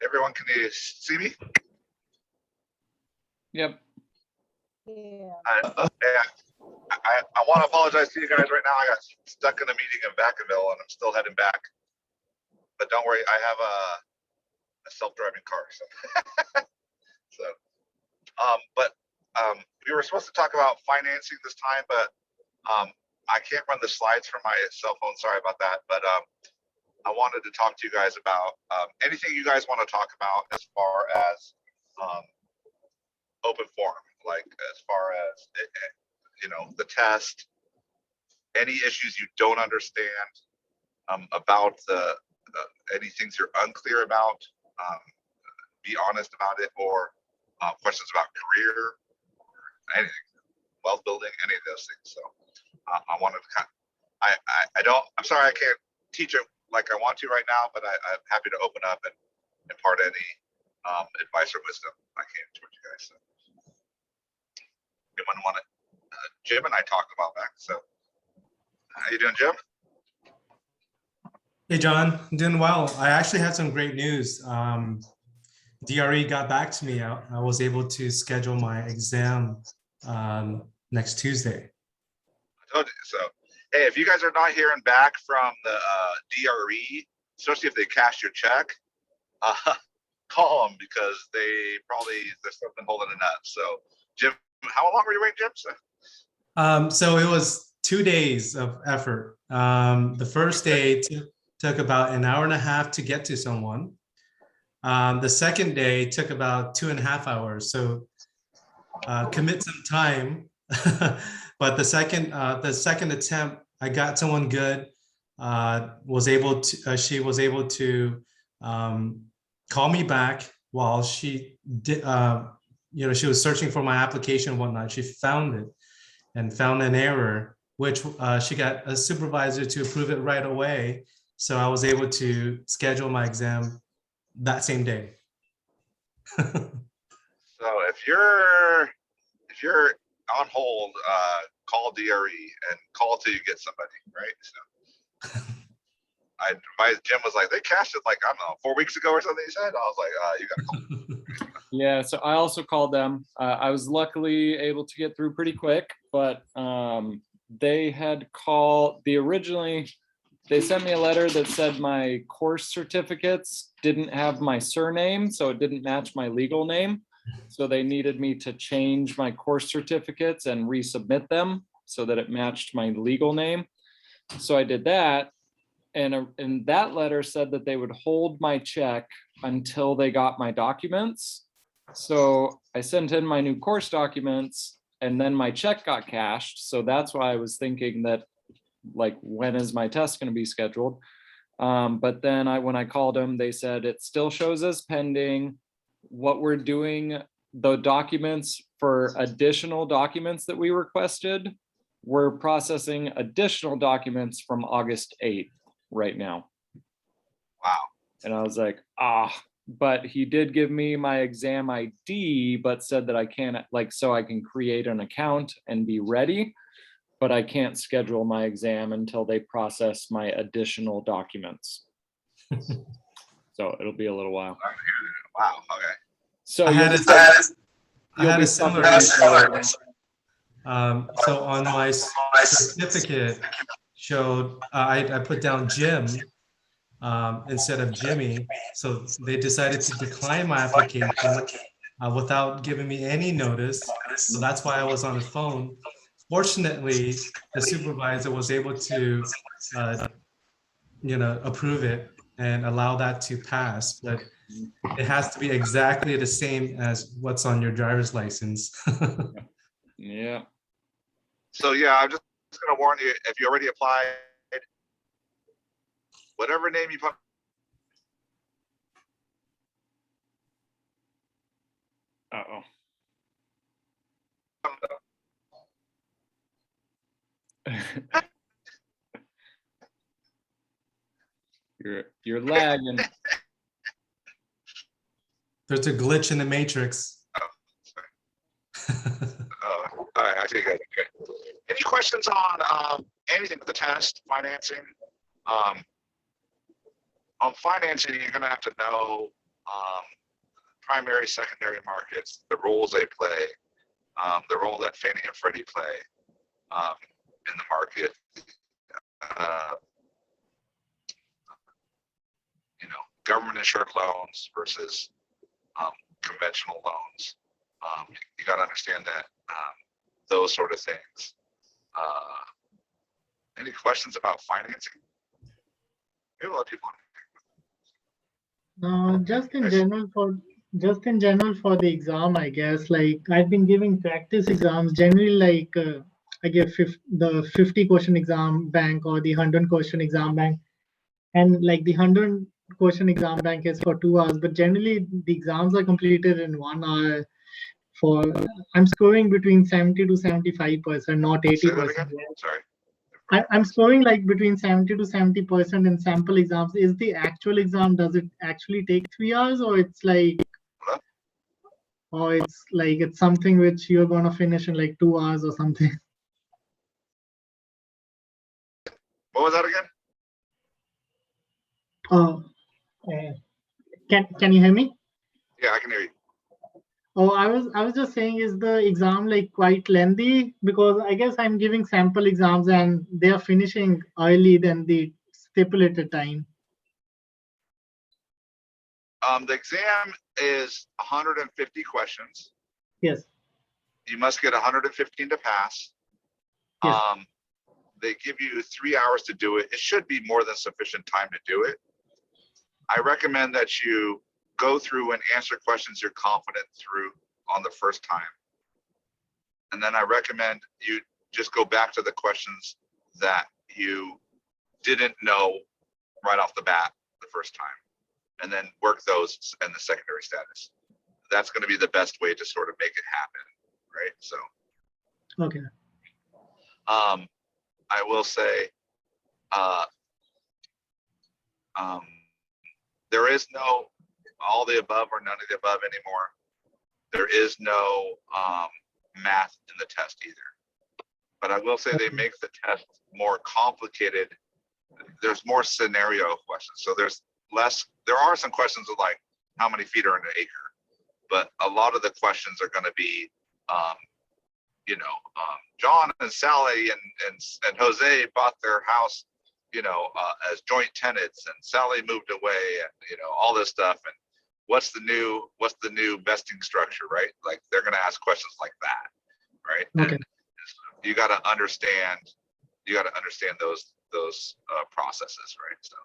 everyone, can you see me? Yep. Yeah. I want to apologize to you guys right now. I got stuck in a meeting in Vacaville and I'm still heading back. But don't worry, I have a self-driving car. But we were supposed to talk about financing this time, but I can't run the slides from my cell phone. Sorry about that. But I wanted to talk to you guys about anything you guys want to talk about as far as open forum, like as far as the test, any issues you don't understand about any things you're unclear about, be honest about it, or questions about career, anything, wealth building, any of those things. So I wanted to I'm sorry I can't teach it like I want to right now, but I'm happy to open up and impart any advice or wisdom I can towards you guys. So anyone want to? Jim and I talked about that. So how you doing, Jim? Hey, John, I'm doing well. I actually had some great news. DRE got back to me. I was able to schedule my exam next Tuesday. I told you so. Hey, if you guys are not hearing back from the DRE, especially if they cash your check, call them because there's something holding it up. So, Jim, how long were you waiting, Jim? So it was 2 days of effort. The first day took about an hour and a half to get to someone. The second day took about 2.5 hours. So commit some time. But the second attempt, I got someone good. She was able to call me back while she did. She was searching for my application and whatnot. She found it and found an error, which she got a supervisor to approve it right away. So I was able to schedule my exam that same day. So if you're on hold, call DRE and call till you get somebody, right? So I advised Jim was like, they cashed it like, I don't know, 4 weeks ago or something, he said. I was like, you gotta call. Yeah, so I also called them. I was luckily able to get through pretty quick, but they had called they sent me a letter that said my course certificates didn't have my surname, so it didn't match my legal name. So they needed me to change my course certificates and resubmit them so that it matched my legal name. So I did that. And that letter said that they would hold my check until they got my documents. So I sent in my new course documents and then my check got cashed. So that's why I was thinking that, like, when is my test going to be scheduled? But then when I called them, they said it still shows as pending. What we're doing, the documents for additional documents that we requested, we're processing additional documents from August 8th right now. Wow. And I was like, but he did give me my exam ID, but said that I can't, so I can create an account and be ready, but I can't schedule my exam until they process my additional documents. So it'll be a little while. Wow. Okay. So I had a similar issue. So on my certificate showed I put down Jim instead of Jimmy. So they decided to decline my application without giving me any notice. So that's why I was on the phone. Fortunately, the supervisor was able to, approve it and allow that to pass. But it has to be exactly the same as what's on your driver's license. Yeah. So yeah, I'm just gonna warn you, if you already applied, whatever name you put. Uh-oh. You're lagging. There's a glitch in the matrix. Oh, sorry. All right, I see you guys. Okay. Any questions on anything with the test, financing? On financing, you're gonna have to know primary, secondary markets, the roles they play, the role that Fannie and Freddie play in the market. Government insured loans versus conventional loans. You got to understand that, those sort of things. Any questions about financing? Maybe a lot of people. Just in general for the exam, I guess, like I've been giving practice exams generally, like I give the 50 question exam bank or the 100 question exam bank, and like the 100 question exam bank is for 2 hours, but generally the exams are completed in 1 hour. I'm scoring between 70 to 75%, not Say 80%. that again? Sorry. I'm scoring like between 70 to 70% in sample exams. Is the actual exam, does it actually take 3 hours, or it's like, it's something which you're gonna finish in like 2 hours or something? What was that again? Oh, can you hear me? Yeah, I can hear you. Oh, I was just saying, is the exam like quite lengthy? Because I guess I'm giving sample exams and they are finishing early than the stipulated time. The exam is 150 questions. Yes. You must get 115 to pass. Yes. They give you 3 hours to do it. It should be more than sufficient time to do it. I recommend that you go through and answer questions you're confident through on the first time. And then I recommend you just go back to the questions that you didn't know right off the bat the first time, and then work those in the secondary status. That's going to be the best way to sort of make it happen, right? So, Okay. I will say, there is no all the above or none of the above anymore. There is no math in the test either. But I will say they make the test more complicated. There's more scenario questions. So there are some questions of like, how many feet are in an acre? But a lot of the questions are going to be, John and Sally and Jose bought their house, as joint tenants, and Sally moved away, and all this stuff. And what's the new vesting structure, right? Like they're going to ask questions like that, right? Okay. And you got to understand those processes, right? So.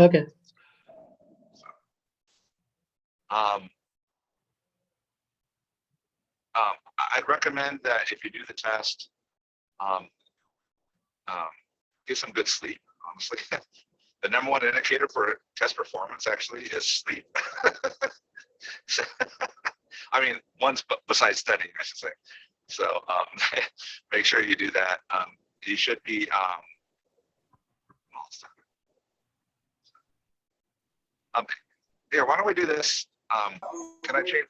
Okay. I'd recommend that if you do the test, get some good sleep, honestly. The number one indicator for test performance actually is sleep. I mean, one's besides studying, I should say. So make sure you do that. You should be, here, why don't we do this? Can I change?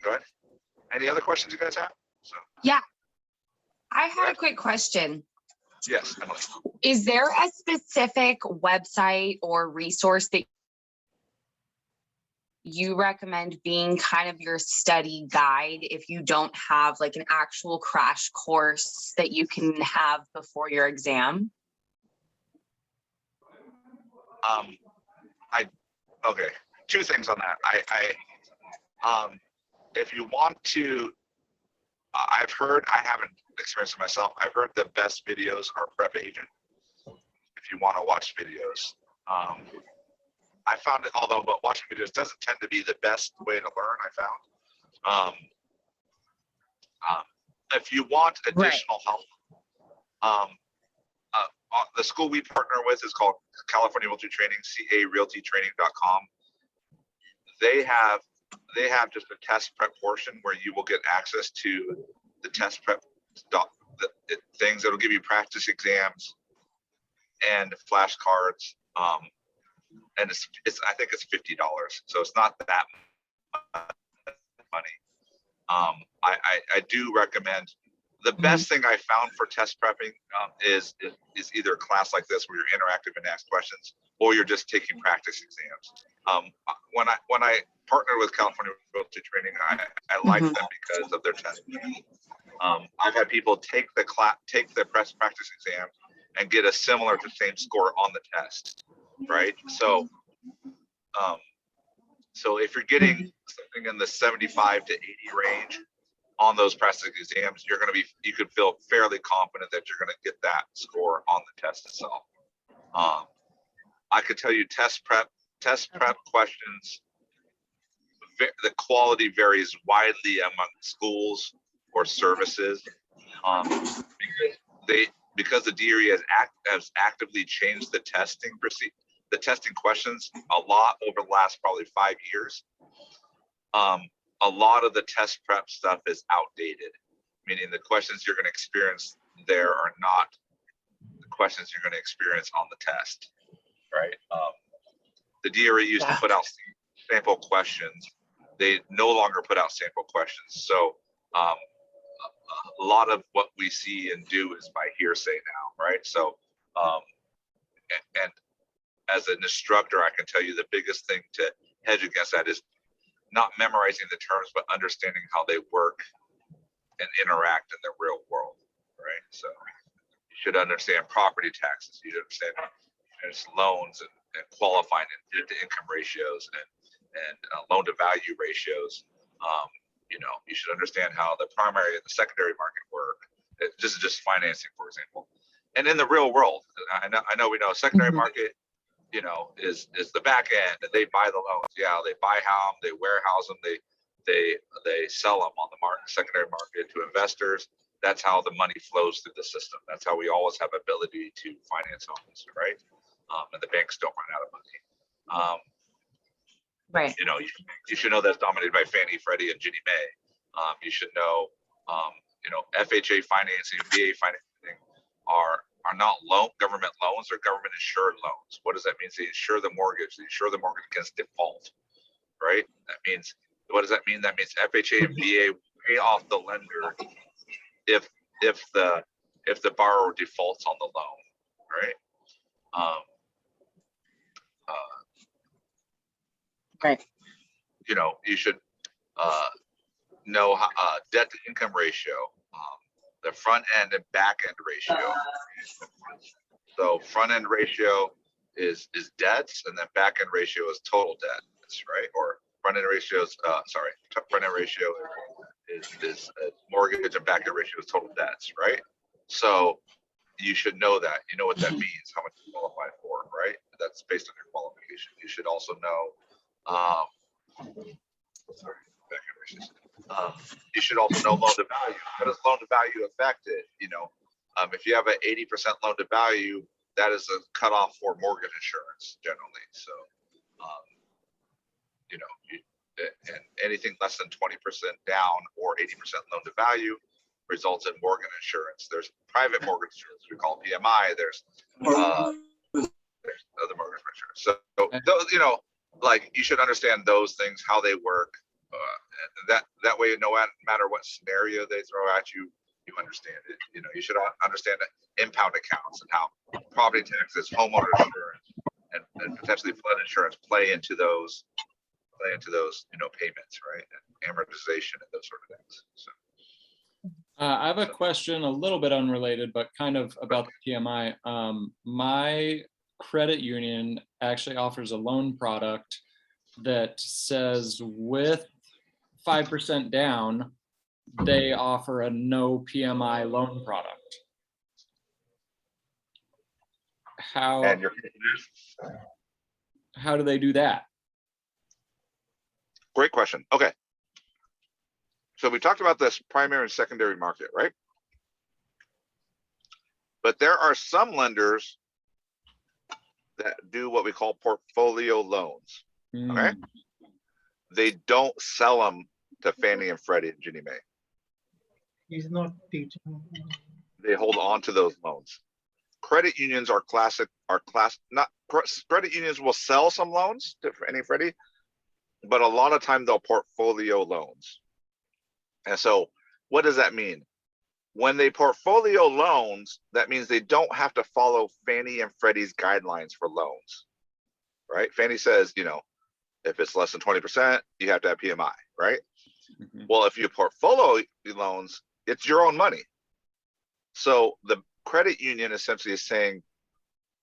Go ahead. Any other questions you guys have? So. Yeah, I had a quick question. Yes, Emily. Is there a specific website or resource that you recommend being kind of your study guide if you don't have like an actual crash course that you can have before your exam? Okay, two things on that. If you want to, I haven't experienced it myself. I've heard the best videos are Prep Agent. If you want to watch videos, I found it, but watching videos doesn't tend to be the best way to learn. I found. If you want additional help, the school we partner with is called California Realty Training, carealtytraining.com. They have just a test prep portion where you will get access to the test prep things that'll give you practice exams and flashcards. And I think it's $50, so it's not that much money. I do recommend the best thing I found for test prepping is either a class like this where you're interactive and ask questions, or you're just taking practice exams. When I partnered with California Realty Training, I like them because of their test. I've had people take the practice exam and get a similar to same score on the test, right? So, so if you're getting something in the 75 to 80 range on those practice exams, you could feel fairly confident that you're going to get that score on the test itself. I could tell you test prep questions, the quality varies widely among schools or services, because the DRE has actively changed the testing questions a lot over the last probably 5 years. A lot of the test prep stuff is outdated, meaning the questions you're going to experience there are not the questions you're going to experience on the test, right? The DRE used to put out sample questions. They no longer put out sample questions. So a lot of what we see and do is by hearsay now, right? So, and as an instructor, I can tell you the biggest thing to hedge against that is not memorizing the terms, but understanding how they work and interact in the real world, right? So you should understand property taxes. You should understand loans and qualifying and debt-to-income ratios and loan-to-value ratios. You know, you should understand how the primary and the secondary market work. This is just financing, for example. And in the real world, I know we know secondary market, you know, is the back end, and they buy the loans. Yeah, they buy them, they warehouse them, they sell them on the secondary market to investors. That's how the money flows through the system. That's how we always have ability to finance homes, right? And the banks don't run out of money. Right. You know, you should know that's dominated by Fannie, Freddie, and Ginnie Mae. You should know, you know, FHA financing, VA financing are not government loans, or government insured loans. What does that mean? They insure the mortgage. They insure the mortgage against default, right? That means, what does that mean? That means FHA and VA pay off the lender if the borrower defaults on the loan, right? Right. You know, you should know debt to income ratio, the front end and back end ratio. So front end ratio is debts, and then back end ratio is total debts, right? Or front end ratio is front end ratio is mortgage, and back end ratio is total debts, right? So you should know that. You know what that means, how much you qualify for, right? That's based on your qualification. You should also know you should also know loan to value. How does loan to value affect it? You know, if you have an 80% loan to value, that is a cutoff for mortgage insurance generally. So, you know, and anything less than 20% down or 80% loan to value results in mortgage insurance. There's private mortgage insurance we call PMI. There's other mortgage insurance. So those, you know, like, you should understand those things, how they work. That way, no matter what scenario they throw at you, you understand it. You know, you should understand the impound accounts and how property taxes, homeowner insurance, and potentially flood insurance play into those, you know, payments, right? And amortization and those sort of things. So. I have a question a little bit unrelated, but kind of about the PMI. My credit union actually offers a loan product that says with 5% down, they offer a no PMI loan product. How do they do that? Great question. Okay. So we talked about this primary and secondary market, right? But there are some lenders that do what we call portfolio loans. Okay. They don't sell them to Fannie and Freddie and Ginnie Mae. He's not teaching. They hold on to those loans. Credit unions are credit unions will sell some loans to Fannie and Freddie, but a lot of time they'll portfolio loans. And so what does that mean? When they portfolio loans, that means they don't have to follow Fannie and Freddie's guidelines for loans, right? Fannie says, you know, if it's less than 20%, you have to have PMI, right? Mhm. Well, if you portfolio loans, it's your own money. So the credit union essentially is saying,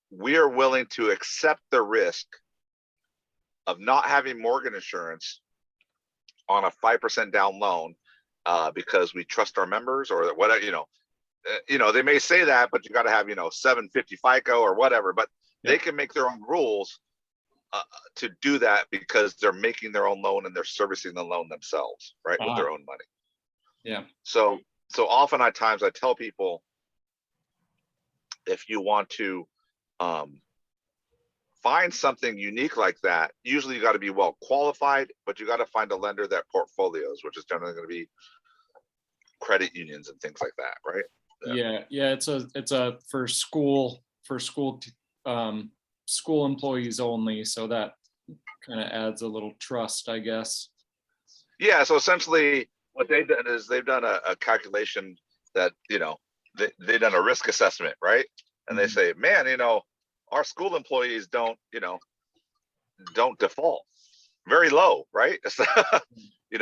we are willing to accept the risk of not having mortgage insurance on a 5% down loan because we trust our members or whatever, you know, they may say that, but you got to have, 750 FICO or whatever, but they can make their own rules to do that because they're making their own loan and they're servicing the loan themselves, right, with their own money. Yeah. So oftentimes I tell people, if you want to find something unique like that, usually you got to be well qualified, but you got to find a lender that portfolios, which is generally going to be credit unions and things like that, right? Yeah. It's a for school employees only. So that kind of adds a little trust, I guess. Yeah. So essentially what they've done is they've done a calculation that, they've done a risk assessment, right? And they say, man, our school employees don't default, very low, right? So,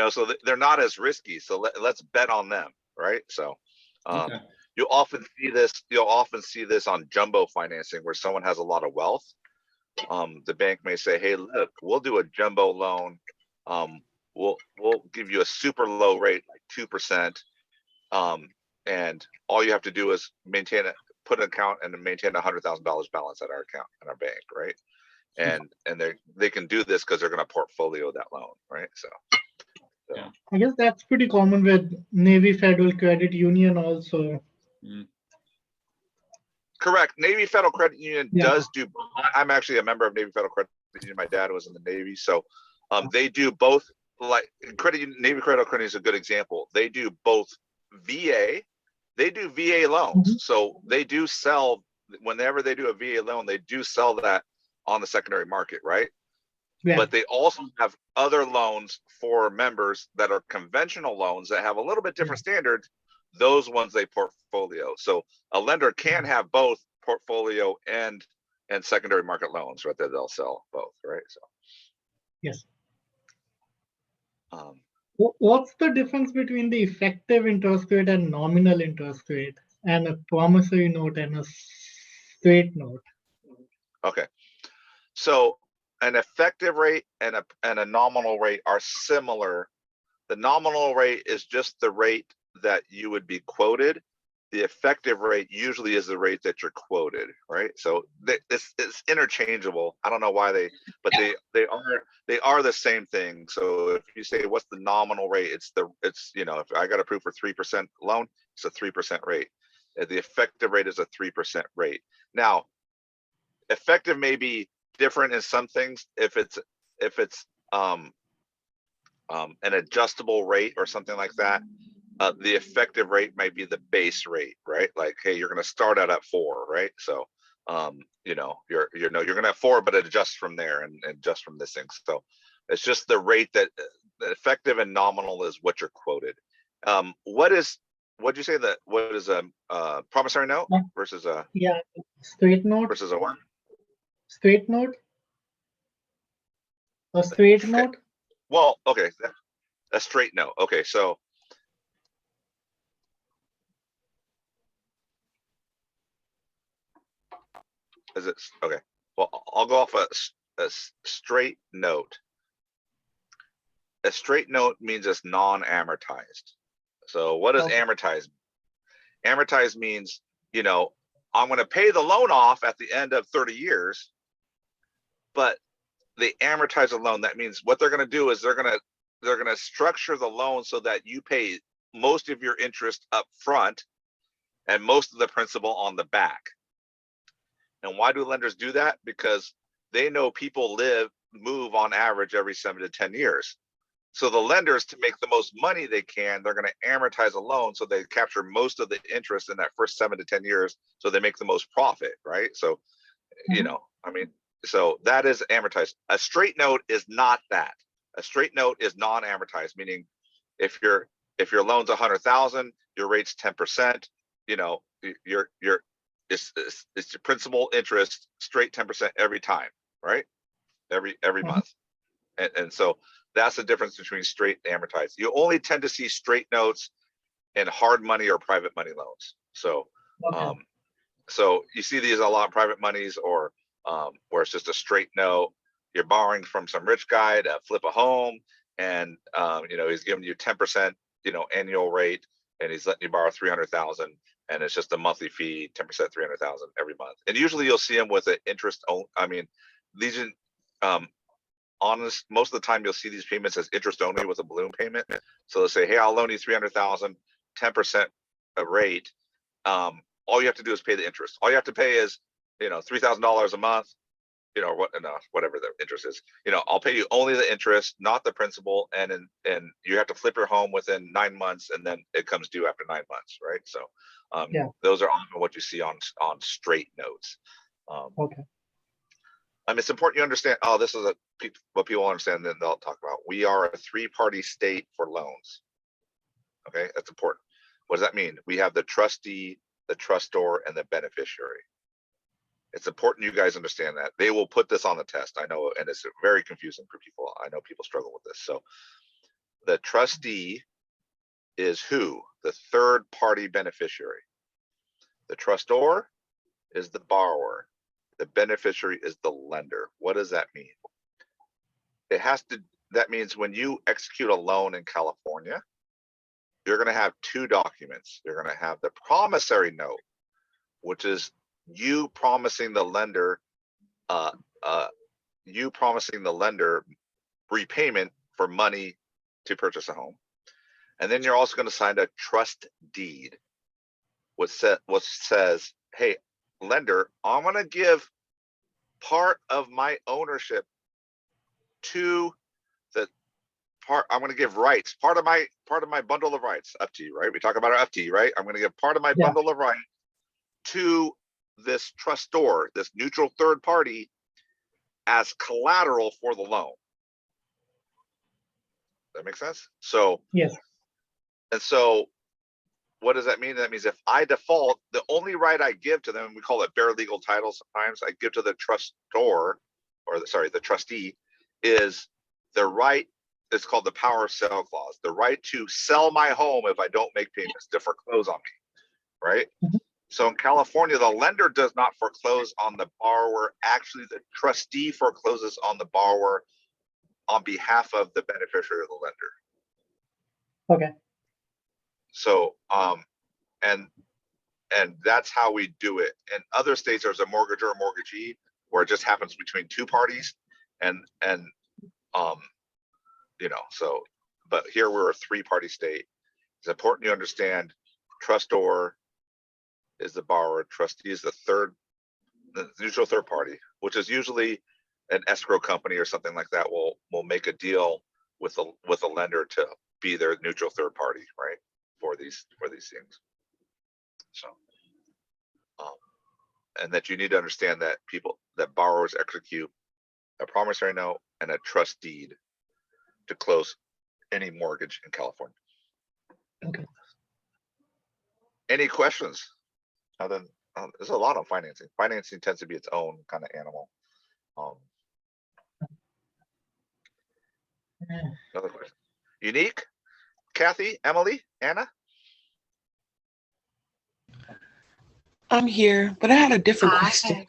so they're not as risky. So let's bet on them, right? So Okay. you'll often see this on jumbo financing where someone has a lot of wealth. The bank may say, hey, look, we'll do a jumbo loan. We'll give you a super low rate, like 2%. And all you have to do is put an account and maintain $100,000 balance at our account in our bank, right? And they can do this because they're going to portfolio that loan, right? So Yeah. I guess that's pretty common with Navy Federal Credit Union also. Correct. Navy Federal Credit Union Yeah. does do. I'm actually a member of Navy Federal Credit Union. My dad was in the Navy, so they do both. Like Navy Federal Credit Union is a good example. They do both VA. They do VA loans, so they do sell. Whenever they do a VA loan, they do sell that on the secondary market, right? Yeah. But they also have other loans for members that are conventional loans that have a little bit different standards. Those ones they portfolio. So a lender can have both portfolio and secondary market loans, right? That they'll sell both, right? So Yes. um, What's the difference between the effective interest rate and nominal interest rate, and a promissory note and a straight note? okay. So an effective rate and a nominal rate are similar. The nominal rate is just the rate that you would be quoted. The effective rate usually is the rate that you're quoted, right? So it's interchangeable. I don't know why but they are the same thing. So if you say what's the nominal rate, it's if I got approved for 3% loan, it's a 3% rate. The effective rate is a 3% rate. Now, effective may be different in some things. If it's an adjustable rate or something like that, the effective rate might be the base rate, right? Like, hey, you're going to start out at 4, right? So, you're going to have 4, but it adjusts from there and adjusts from this thing. So it's just the rate that the effective and nominal is what you're quoted. What'd you say what is a promissory note versus a straight note versus a what? Straight note, a straight note. Well, okay, a straight note. Okay, so is it okay? Well, I'll go off a straight note. A straight note means it's non-amortized. So what does amortize? Amortize means, I'm going to pay the loan off at the end of 30 years, but they amortize a loan. That means what they're going to do is they're going to structure the loan so that you pay most of your interest up front and most of the principal on the back. And why do lenders do that? Because they know people move on average every 7 to 10 years. So the lenders, to make the most money they can, they're going to amortize a loan so they capture most of the interest in that first 7 to 10 years, so they make the most profit, right? So, so that is amortized. A straight note is not that. A straight note is non-amortized, meaning if you're if your loan's 100,000, your rate's 10%, you know, it's your principal interest straight 10% every time, right? Every month. And so that's the difference between straight and amortized. You only tend to see straight notes in hard money or private money loans. So, so you see these a lot in private monies, or where it's just a straight note. You're borrowing from some rich guy to flip a home, and you know, he's giving you 10%, you know, annual rate, and he's letting you borrow 300,000, and it's just a monthly fee, 10%, 300,000 every month. And usually you'll see them with an interest. I mean, these honest, most of the time you'll see these payments as interest only with a balloon payment. So they'll say, hey, I'll loan you 300,000, 10% a rate. All you have to do is pay the interest. All you have to pay is, you know, $3,000 a month, you know, whatever the interest is. You know, I'll pay you only the interest, not the principal, and you have to flip your home within 9 months, and then it comes due after 9 months, right? So those are often what you see on straight notes. Okay. I mean, it's important you understand. Oh, this is what people understand. Then they'll talk about. We are a 3-party state for loans. Okay, that's important. What does that mean? We have the trustee, the trustor, and the beneficiary. It's important you guys understand that. They will put this on the test, I know, and it's very confusing for people. I know people struggle with this. So the trustee is who? The third-party beneficiary. The trustor is the borrower. The beneficiary is the lender. What does that mean? That means when you execute a loan in California, you're going to have 2 documents. You're going to have the promissory note, which is you promising the lender repayment for money to purchase a home. And then you're also going to sign a trust deed, which says, hey, lender, I'm going to give part of my ownership to the part. I'm going to give rights, part of my bundle of rights, up to you, right? We talk about our FT, right? I'm going to give part of my bundle of rights to this trustor, this neutral third party, as collateral for the loan. That makes sense? So yes. And so what does that mean? That means if I default, the only right I give to them, we call it bare legal title sometimes, I give to the trustor, or the trustee, is the right, it's called the power of sale clause, the right to sell my home if I don't make payments, to foreclose on me, right? So in California, the lender does not foreclose on the borrower. Actually, the trustee forecloses on the borrower on behalf of the beneficiary of the lender. Okay. So, and that's how we do it. In other states, there's a mortgage or a mortgagee where it just happens between 2 parties, and you know, so, but here we're a 3-party state. It's important you understand trustor is the borrower, trustee is the neutral third party, which is usually an escrow company or something like that will make a deal with a lender to be their neutral third party, right? For these things. So, and that you need to understand that borrowers execute a promissory note and a trust deed to close any mortgage in California. Okay. Any questions? Other than, there's a lot on financing. Financing tends to be its own kind of animal. Another question. Unique? Kathy, Emily, Anna? I'm here, but I had a different question.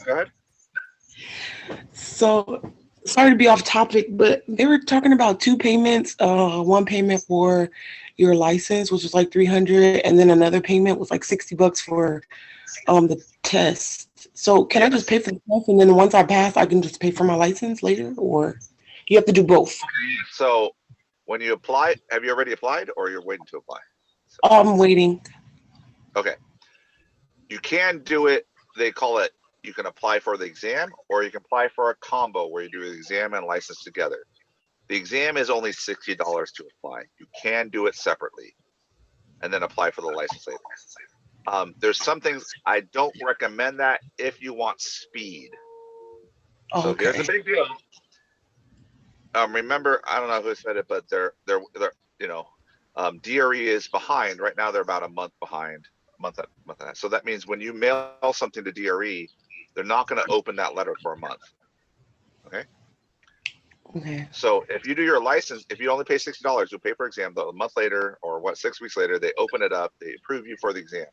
Go ahead. So, sorry to be off topic, but they were talking about 2 payments. One payment for your license, which was like $300, and then another payment was like $60 for the test. So, can I just pay for the test, and then once I pass, I can just pay for my license later, or you have to do both? So, when you apply, have you already applied, or you're waiting to apply? I'm waiting. Okay. You can do it. They call it, you can apply for the exam, or you can apply for a combo where you do the exam and license together. The exam is only $60 to apply. You can do it separately and then apply for the license later. There's some things I don't recommend that if you want speed. So here's the big deal. Remember, I don't know who said it, but they're you know, DRE is behind. Right now, they're about a month behind, month and a half. So that means when you mail something to DRE, they're not going to open that letter for a month. Okay. Okay. So if you do your license, if you only pay $60, you'll pay for exam. Though a month later, or 6 weeks later, they open it up. They approve you for the exam.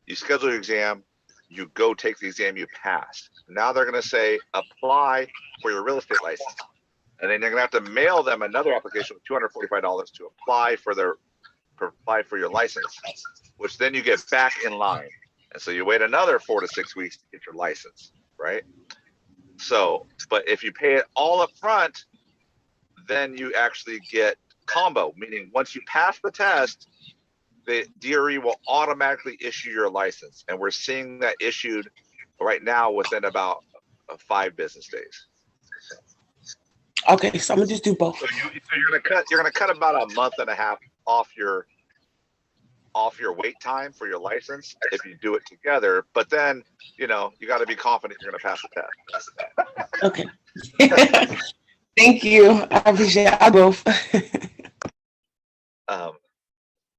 You schedule your exam. You go take the exam. You pass. Now they're going to say apply for your real estate license, and then you're going to have to mail them another application with $245 to apply for your license, which then you get back in line. And so you wait another 4 to 6 weeks to get your license, right? So, but if you pay it all up front, then you actually get combo, meaning once you pass the test, the DRE will automatically issue your license. And we're seeing that issued right now within about 5 business days. Okay, so I'm gonna just do both. So you're gonna cut about a month and a half off your wait time for your license if you do it together. But then, you got to be confident you're going to pass the test. Okay. Thank you. I appreciate it. I both.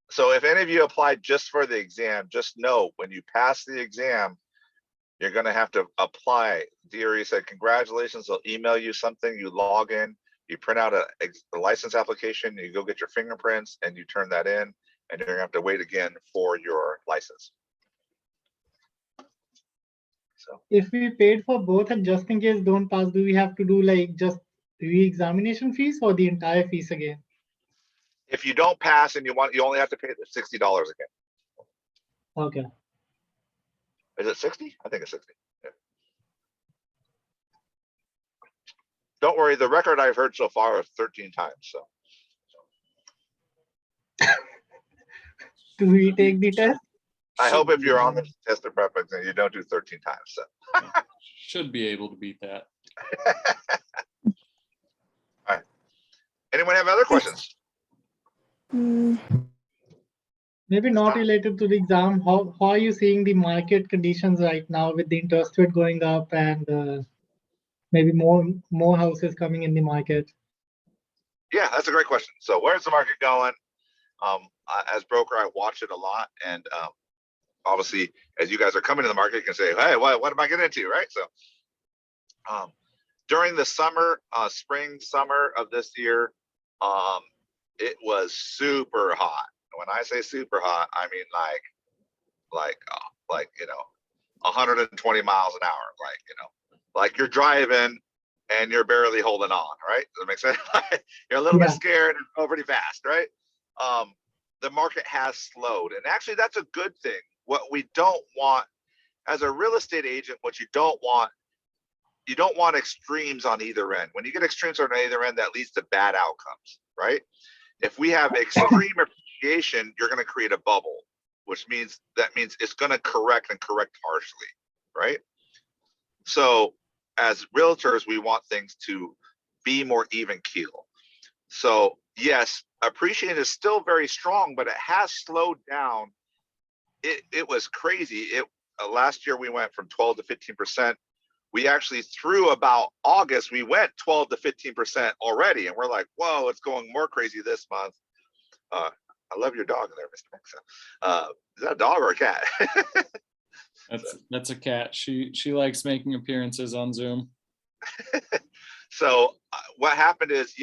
So if any of you applied just for the exam, just know when you pass the exam, you're going to have to apply. DRE said, congratulations. They'll email you something. You log in, you print out a license application, you go get your fingerprints, and you turn that in. And you're gonna have to wait again for your license. So If we paid for both and just in case don't pass, do we have to do like just re-examination fees or the entire fees again? if you don't pass and you only have to pay the $60 again. Okay. Is it 60? I think it's 60. Yeah. Don't worry, the record I've heard so far is 13 times. So. Do we take the test? I hope if you're on the test of prep exam, you don't do 13 times. So. Should be able to beat that. All right. Anyone have other questions? Maybe not related to the exam. How are you seeing the market conditions right now with the interest rate going up and maybe more houses coming in the market? Yeah, that's a great question. So where's the market going? As broker, I watch it a lot, and obviously, as you guys are coming to the market, you can say, "Hey, what am I getting into?" Right? So, during the summer, spring, summer of this year, it was super hot. When I say super hot, I mean like 120 miles an hour. Like you're driving and you're barely holding on. Right? Does that make sense? You're a little bit scared and go pretty fast. Right? The market has slowed, and actually that's a good thing. What we don't want as a real estate agent, what you don't want extremes on either end. When you get extremes on either end, that leads to bad outcomes, right? If we have extreme appreciation, you're going to create a bubble, which means it's going to correct harshly, right? So as realtors, we want things to be more even keel. So yes, appreciation is still very strong, but it has slowed down. It was crazy. Last year we went from 12 to 15%. We actually through about August, we went 12 to 15% already. And we're like, whoa, it's going more crazy this month. I love your dog there, Mr. Mix. Is that a dog or a cat? That's a cat. She likes making appearances on Zoom. So what happened is,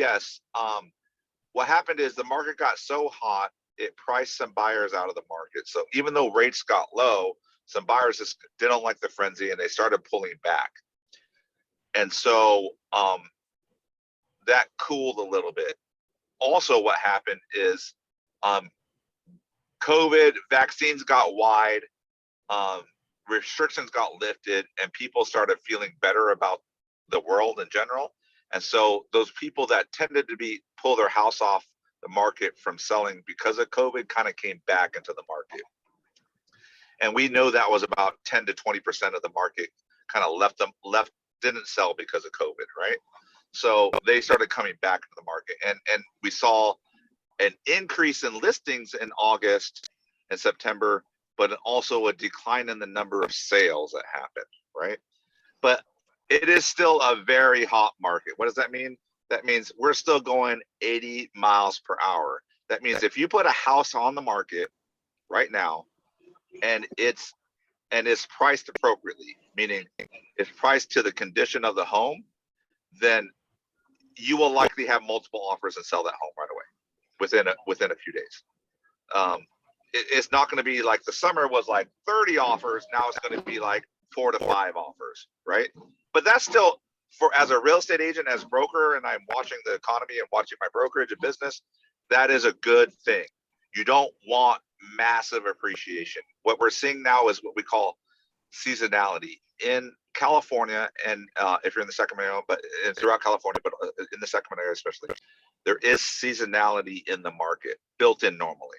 what happened is the market got so hot, it priced some buyers out of the market. So even though rates got low, some buyers just didn't like the frenzy and they started pulling back. And so that cooled a little bit. Also, what happened is COVID, vaccines got wide, restrictions got lifted, and people started feeling better about the world in general. And so those people that tended to pull their house off the market from selling because of COVID kind of came back into the market. And we know that was about 10 to 20% of the market kind of didn't sell because of COVID, right? So they started coming back into the market, and we saw an increase in listings in August and September, but also a decline in the number of sales that happened, right? But it is still a very hot market. What does that mean? That means we're still going 80 miles per hour. That means if you put a house on the market right now and it's priced appropriately, meaning it's priced to the condition of the home, then you will likely have multiple offers and sell that home right away within a few days. It's not going to be like the summer was like 30 offers. Now it's going to be like 4 to 5 offers, right? But that's still, for as a real estate agent, as broker, and I'm watching the economy and watching my brokerage and business, that is a good thing. You don't want massive appreciation. What we're seeing now is what we call seasonality in California, and if you're in the Sacramento, but throughout California, but in the Sacramento area especially, there is seasonality in the market built in normally.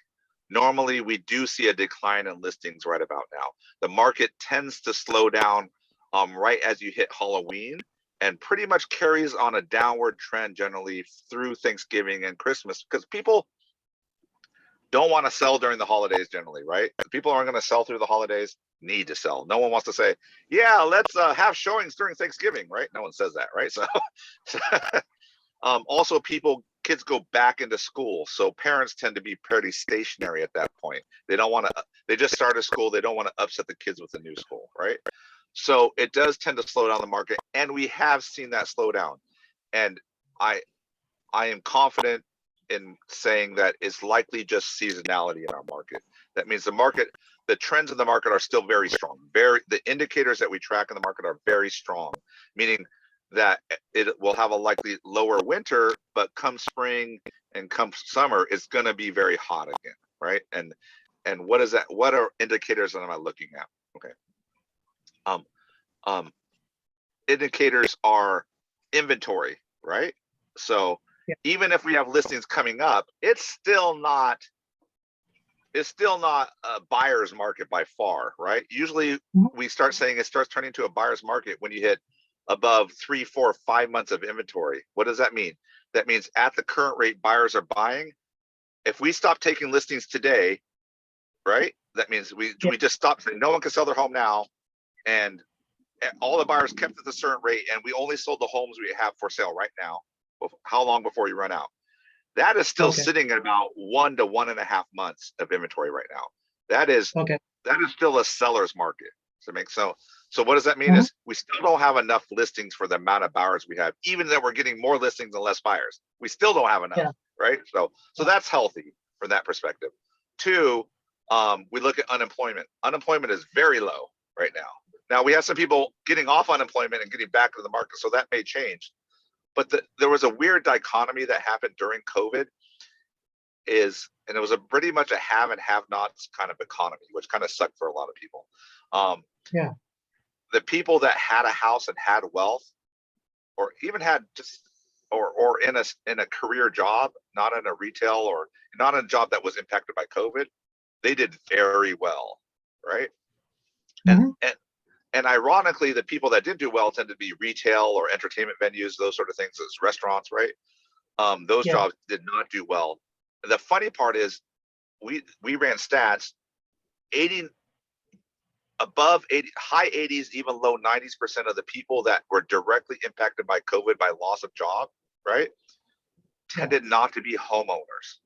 Normally, we do see a decline in listings right about now. The market tends to slow down right as you hit Halloween, and pretty much carries on a downward trend generally through Thanksgiving and Christmas, because people don't want to sell during the holidays generally, right? The people aren't going to sell through the holidays, need to sell. No one wants to say, yeah, let's have showings during Thanksgiving, right? No one says that, right? So also kids go back into school. So parents tend to be pretty stationary at that point. They don't want to, they just started school. They don't want to upset the kids with the new school, right? So it does tend to slow down the market. And we have seen that slow down. And I am confident in saying that it's likely just seasonality in our market. That means the trends in the market are still very strong. The indicators that we track in the market are very strong, meaning that it will have a likely lower winter, but come spring and come summer, it's going to be very hot again, right? And what is that? What are indicators that am I looking at? Okay. Indicators are inventory, right? So even if we have listings coming up, it's still not a buyer's market by far, right? Usually we start saying it starts turning to a buyer's market when you hit above 3, 4, 5 months of inventory. What does that mean? That means at the current rate buyers are buying. If we stop taking listings today, right? That means we just stop saying no one can sell their home now, and all the buyers kept at a certain rate, and we only sold the homes we have for sale right now. How long before you run out? That is still sitting at about 1 to 1.5 months of inventory right now. That is still a seller's market. So what does that mean? Is we still don't have enough listings for the amount of buyers we have, even though we're getting more listings and less buyers. We still don't have enough, right? So that's healthy from that perspective. 2, we look at unemployment. Unemployment is very low right now. Now we have some people getting off unemployment and getting back to the market, so that may change. But there was a weird dichotomy that happened during COVID, and it was pretty much a have and have nots kind of economy, which kind of sucked for a lot of people. The people that had a house and had wealth, or even had just, or in a career job, not in a retail or not in a job that was impacted by COVID, they did very well, right? And ironically, the people that did do well tend to be retail or entertainment venues, those sort of things, as restaurants, right? Those jobs did not do well. The funny part is we ran stats, above 80, high 80s, even low 90s% of the people that were directly impacted by COVID by loss of job, right, tended not to be homeowners,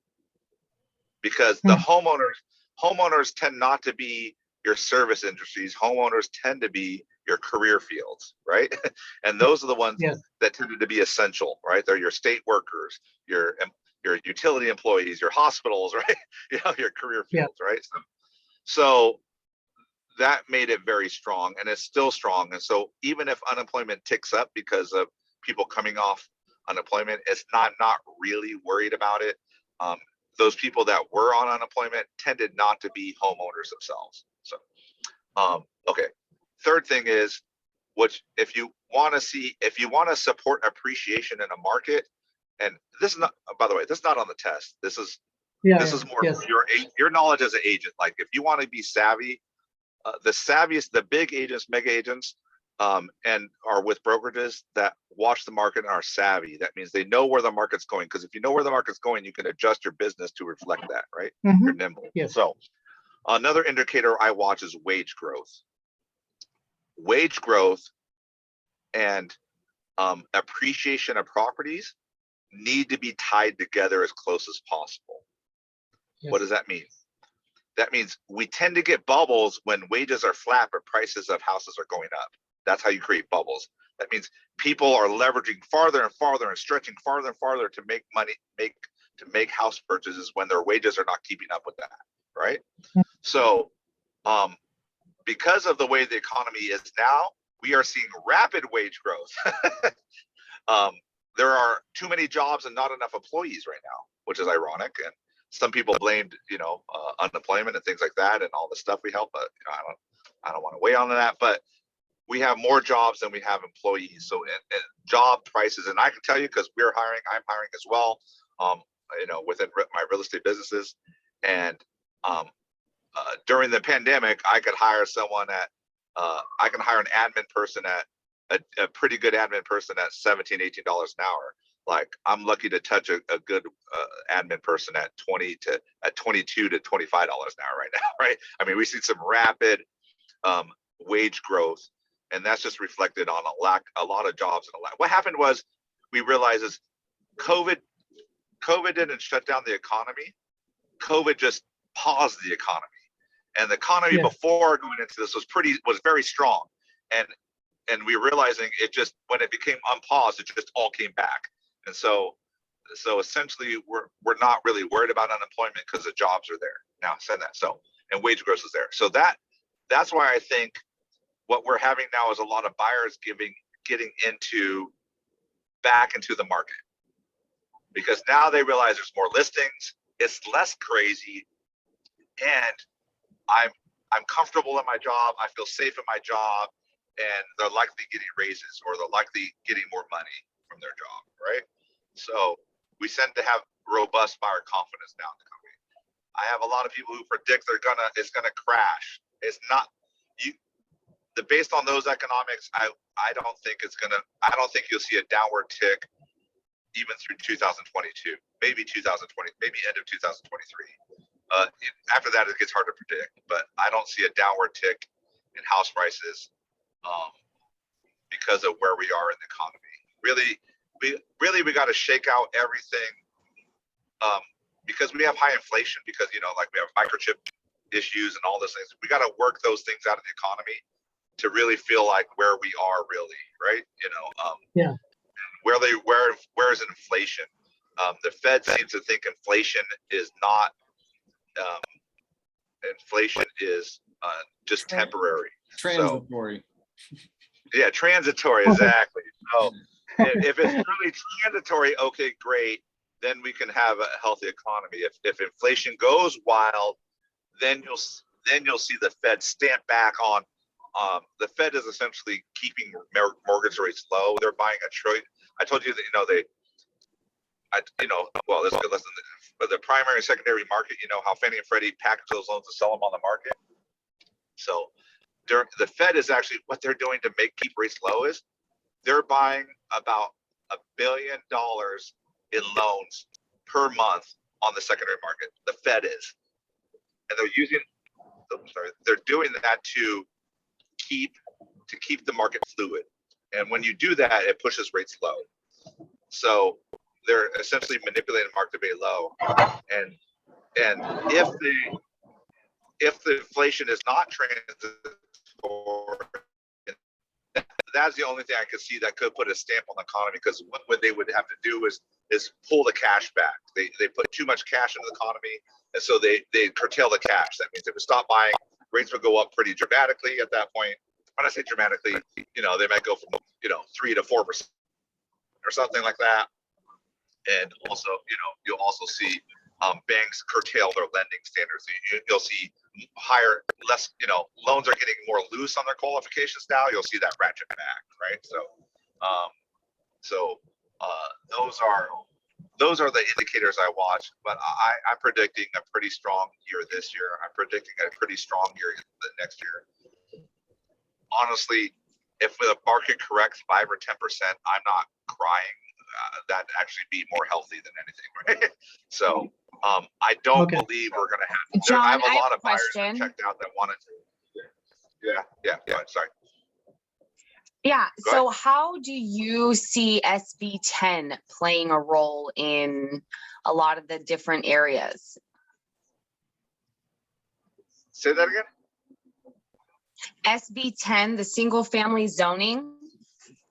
because the homeowners tend not to be your service industries. Homeowners tend to be your career fields, right? And those are the ones that tended to be essential, right? They're your state workers, your utility employees, your hospitals, right? Your career fields, right? So that made it very strong, and it's still strong. And so even if unemployment ticks up because of people coming off unemployment, it's not really worried about it. Those people that were on unemployment tended not to be homeowners themselves. So, okay. Third thing is, which if you want to support appreciation in a market, and this is not, by the way, this is not on the test. This is more your knowledge as an agent. Like if you want to be savvy, the savviest, the big agents, mega agents, and are with brokerages that watch the market and are savvy. That means they know where the market's going. Because if you know where the market's going, you can adjust your business to reflect that, right? You're nimble. So another indicator I watch is wage growth. Wage growth and appreciation of properties need to be tied together as close as possible. What does that mean? That means we tend to get bubbles when wages are flat, but prices of houses are going up. That's how you create bubbles. That means people are leveraging farther and farther and stretching farther and farther to make money, to make house purchases when their wages are not keeping up with that, right? So, because of the way the economy is now, we are seeing rapid wage growth. There are too many jobs and not enough employees right now, which is ironic. And some people blamed, unemployment and things like that and all the stuff we help. But I don't want to weigh on that. But we have more jobs than we have employees. So and job prices, and I can tell you because I'm hiring as well. Within my real estate businesses, and during the pandemic, I could hire an admin person at a pretty good admin person at $17, $18 an hour. Like I'm lucky to touch a good admin person at $22 to $25 an hour right now, right? I mean, we see some rapid wage growth, and that's just reflected on a lot of jobs and a lot. What happened was we realized is COVID didn't shut down the economy. COVID just paused the economy. And the economy before going into this was very strong. And we were realizing when it became unpaused, it just all came back. And so essentially we're not really worried about unemployment because the jobs are there. Now said that. So, and wage growth is there. So that's why I think what we're having now is a lot of buyers getting back into the market. Because now they realize there's more listings, it's less crazy, and I'm comfortable in my job, I feel safe in my job, and they're likely getting raises or they're likely getting more money from their job, right? So we tend to have robust buyer confidence now in the company. I have a lot of people who predict it's gonna crash. It's not based on those economics, I don't think you'll see a downward tick even through 2022, maybe 2020, maybe end of 2023. After that, it gets hard to predict, but I don't see a downward tick in house prices because of where we are in the economy. We got to shake out everything because we have high inflation, because like we have microchip issues and all those things. We got to work those things out of the economy to really feel like where we are really, right? Where is inflation? The Fed seems to think inflation is not. Inflation is just temporary. Transitory. So, transitory, exactly. So if it's really transitory, okay, great. Then we can have a healthy economy. If inflation goes wild, then you'll see the Fed stamp back on. The Fed is essentially keeping mortgage rates low. They're buying $1 trillion. I told you that well, this is a good lesson. But the primary and secondary market, how Fannie and Freddie package those loans to sell them on the market. So the Fed is actually, what they're doing to keep rates low is they're buying about $1 billion in loans per month on the secondary market. The Fed is, and they're doing that to keep the market fluid. And when you do that, it pushes rates low. So they're essentially manipulating the market to be low. And if the inflation is not transitory, that's the only thing I could see that could put a stamp on the economy, because what they would have to do is pull the cash back. They put too much cash into the economy, and so they curtail the cash. That means if we stop buying, rates would go up pretty dramatically at that point. When I say dramatically, they might go from 3 to 4% or something like that. And also, you'll also see banks curtail their lending standards. You'll see loans are getting more loose on their qualifications now. You'll see that ratchet back, right? So those are the indicators I watch. But I'm predicting a pretty strong year this year. I'm predicting a pretty strong year the next year. Honestly, if the market corrects 5 or 10%, I'm not crying. That'd actually be more healthy than anything, right? So I don't believe we're going to have. John, I have a lot a of buyers question. that checked out that wanted to. Yeah. Sorry. Yeah. Go So ahead. how do you see SB 10 playing a role in a lot of the different areas? Say that again? SB 10, the single family zoning.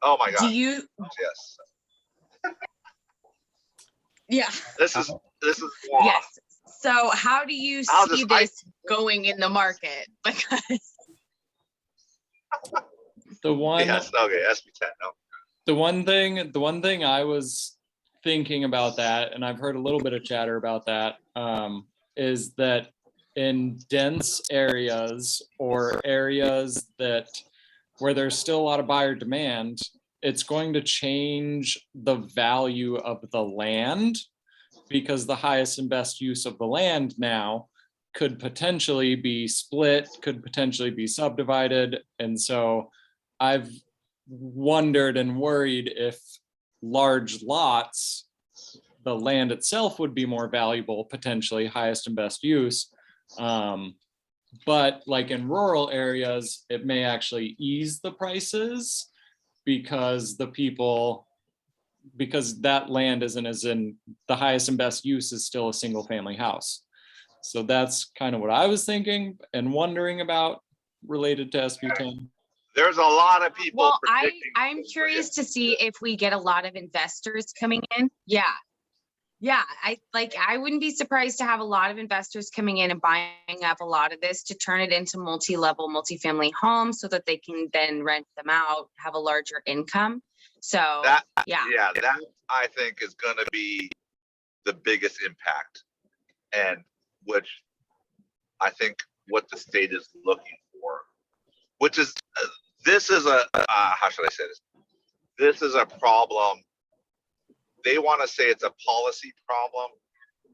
Oh my Do God, you, yes. yeah, This is law. yes. So how do you I'll see just- this going in the market? Because The one, Yes, okay, SB10, no. the one thing I was thinking about that, and I've heard a little bit of chatter about that, is that in dense areas or areas that where there's still a lot of buyer demand, it's going to change the value of the land, because the highest and best use of the land now could potentially be split, could potentially be subdivided. And so I've wondered and worried if large lots, the land itself would be more valuable, potentially highest and best use. But like in rural areas, it may actually ease the prices because because that land isn't as in the highest and best use is still a single family house. So that's kind of what I was thinking and wondering about related to SB 10. There's a lot of people well, predicting. I'm curious to see if we get a lot of investors coming in. Yeah. Yeah, I wouldn't be surprised to have a lot of investors coming in and buying up a lot of this to turn it into multi-level, multifamily homes so that they can then rent them out, have a larger income. So That, yeah. yeah, that I think is gonna be the biggest impact. And which I think what the state is looking for, which is, this is a, how should I say this? This is a problem. They want to say it's a policy problem,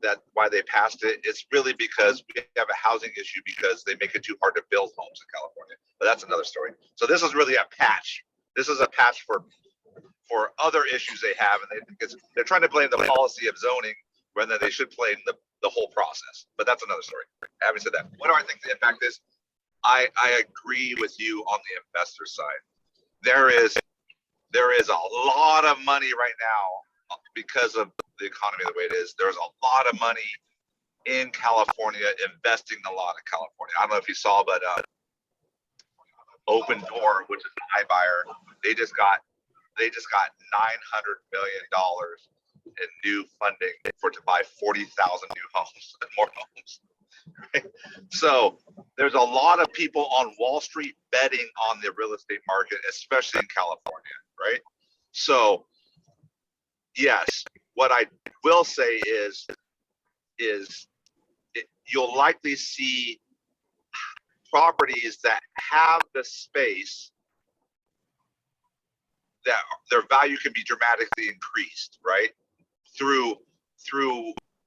that why they passed it. It's really because we have a housing issue because they make it too hard to build homes in California. But that's another story. So this is really a patch. This is a patch for other issues they have, and they think they're trying to blame the policy of zoning rather than they should blame the whole process. But that's another story. Having said that, what do I think the impact is? I agree with you on the investor side. There is a lot of money right now because of the economy the way it is. There's a lot of money in California, investing a lot in California. I don't know if you saw, but Open Door, which is an iBuyer, they just got $900 million in new funding to buy 40,000 new homes and more homes. Right? So there's a lot of people on Wall Street betting on the real estate market, especially in California, right? So yes, what I will say is you'll likely see properties that have the space that their value can be dramatically increased, right? Through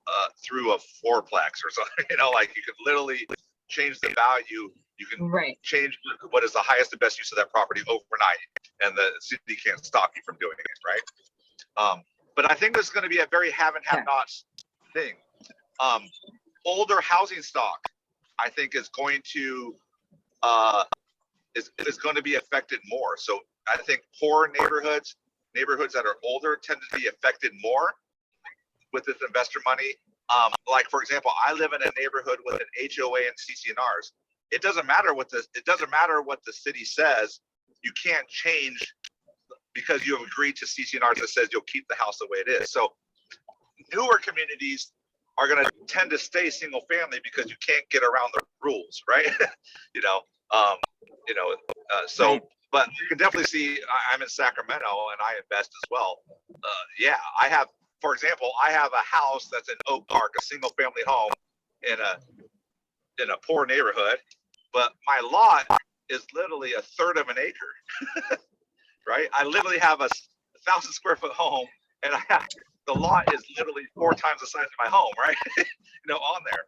a fourplex or something, like you could literally change the value. You can change what is the highest and best use of that property overnight, and the city can't stop you from doing it, right? But I think there's going to be a very have and have-nots thing. Older housing stock, I think, is going to is going to be affected more. So I think poor neighborhoods that are older, tend to be affected more with this investor money. Like for example, I live in a neighborhood with an HOA and CCNRs. It doesn't matter what the city says. You can't change because you have agreed to CCNRs that says you'll keep the house the way it is. So newer communities are going to tend to stay single family because you can't get around the rules, right? So, but you can definitely see, I'm in Sacramento and I invest as well. I have, for example, I have a house that's in Oak Park, a single family home in a poor neighborhood, but my lot is literally a third of an acre, right? I literally have a 1,000 square foot home, and the lot is literally 4 times the size of my home, right? On there.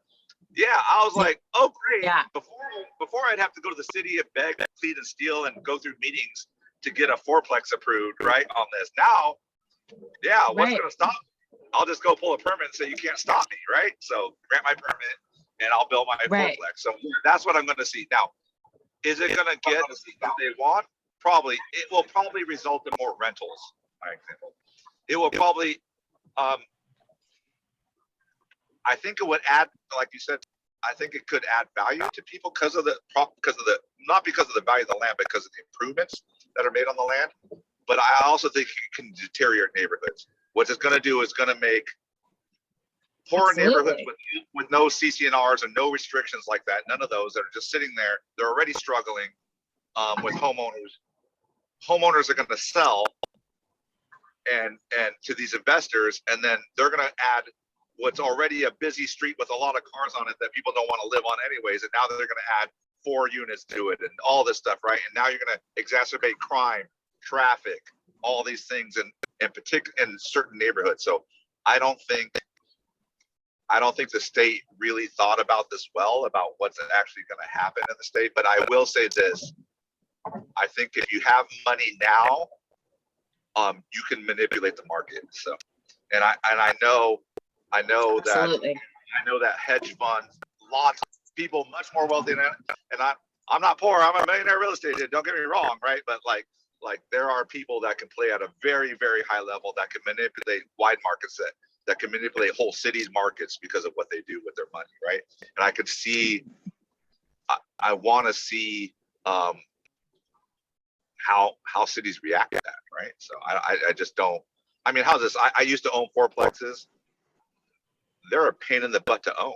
Yeah, I was like, oh great. Yeah. Before I'd have to go to the city and beg, plead, and steal, and go through meetings to get a fourplex approved, right? On this. Now, what's gonna stop me? I'll just go pull a permit and say you can't stop me, right? So grant my permit and I'll build my fourplex. So that's what I'm gonna see. Now, is it gonna get what they want? Probably. It will probably result in more rentals, by example. It will probably I think it would add, like you said, I think it could add value to people because of the not because of the value of the land, but because of the improvements that are made on the land. But I also think it can deteriorate neighborhoods. What it's going to do is going to make poorer neighborhoods with no CCNRs and no restrictions like that. None of those that are just sitting there. They're already struggling with homeowners. Homeowners are going to sell and to these investors, and then they're going to add what's already a busy street with a lot of cars on it that people don't want to live on anyways, and now they're going to add 4 units to it and all this stuff, right? And now you're going to exacerbate crime, traffic, all these things in particular in certain neighborhoods. So I don't think the state really thought about this well, about what's actually going to happen in the state. But I will say this: I think if you have money now, you can manipulate the market. So, and I know Absolutely. that hedge funds, lots of people much more wealthy than, and I'm not poor. I'm a millionaire real estate agent. Don't get me wrong, right? But like there are people that can play at a very, very high level that can manipulate wide markets that can manipulate whole cities' markets because of what they do with their money, right? And I could see, I want to see how cities react to that, right? So I just don't. I mean, how's this? I used to own fourplexes. They're a pain in the butt to own.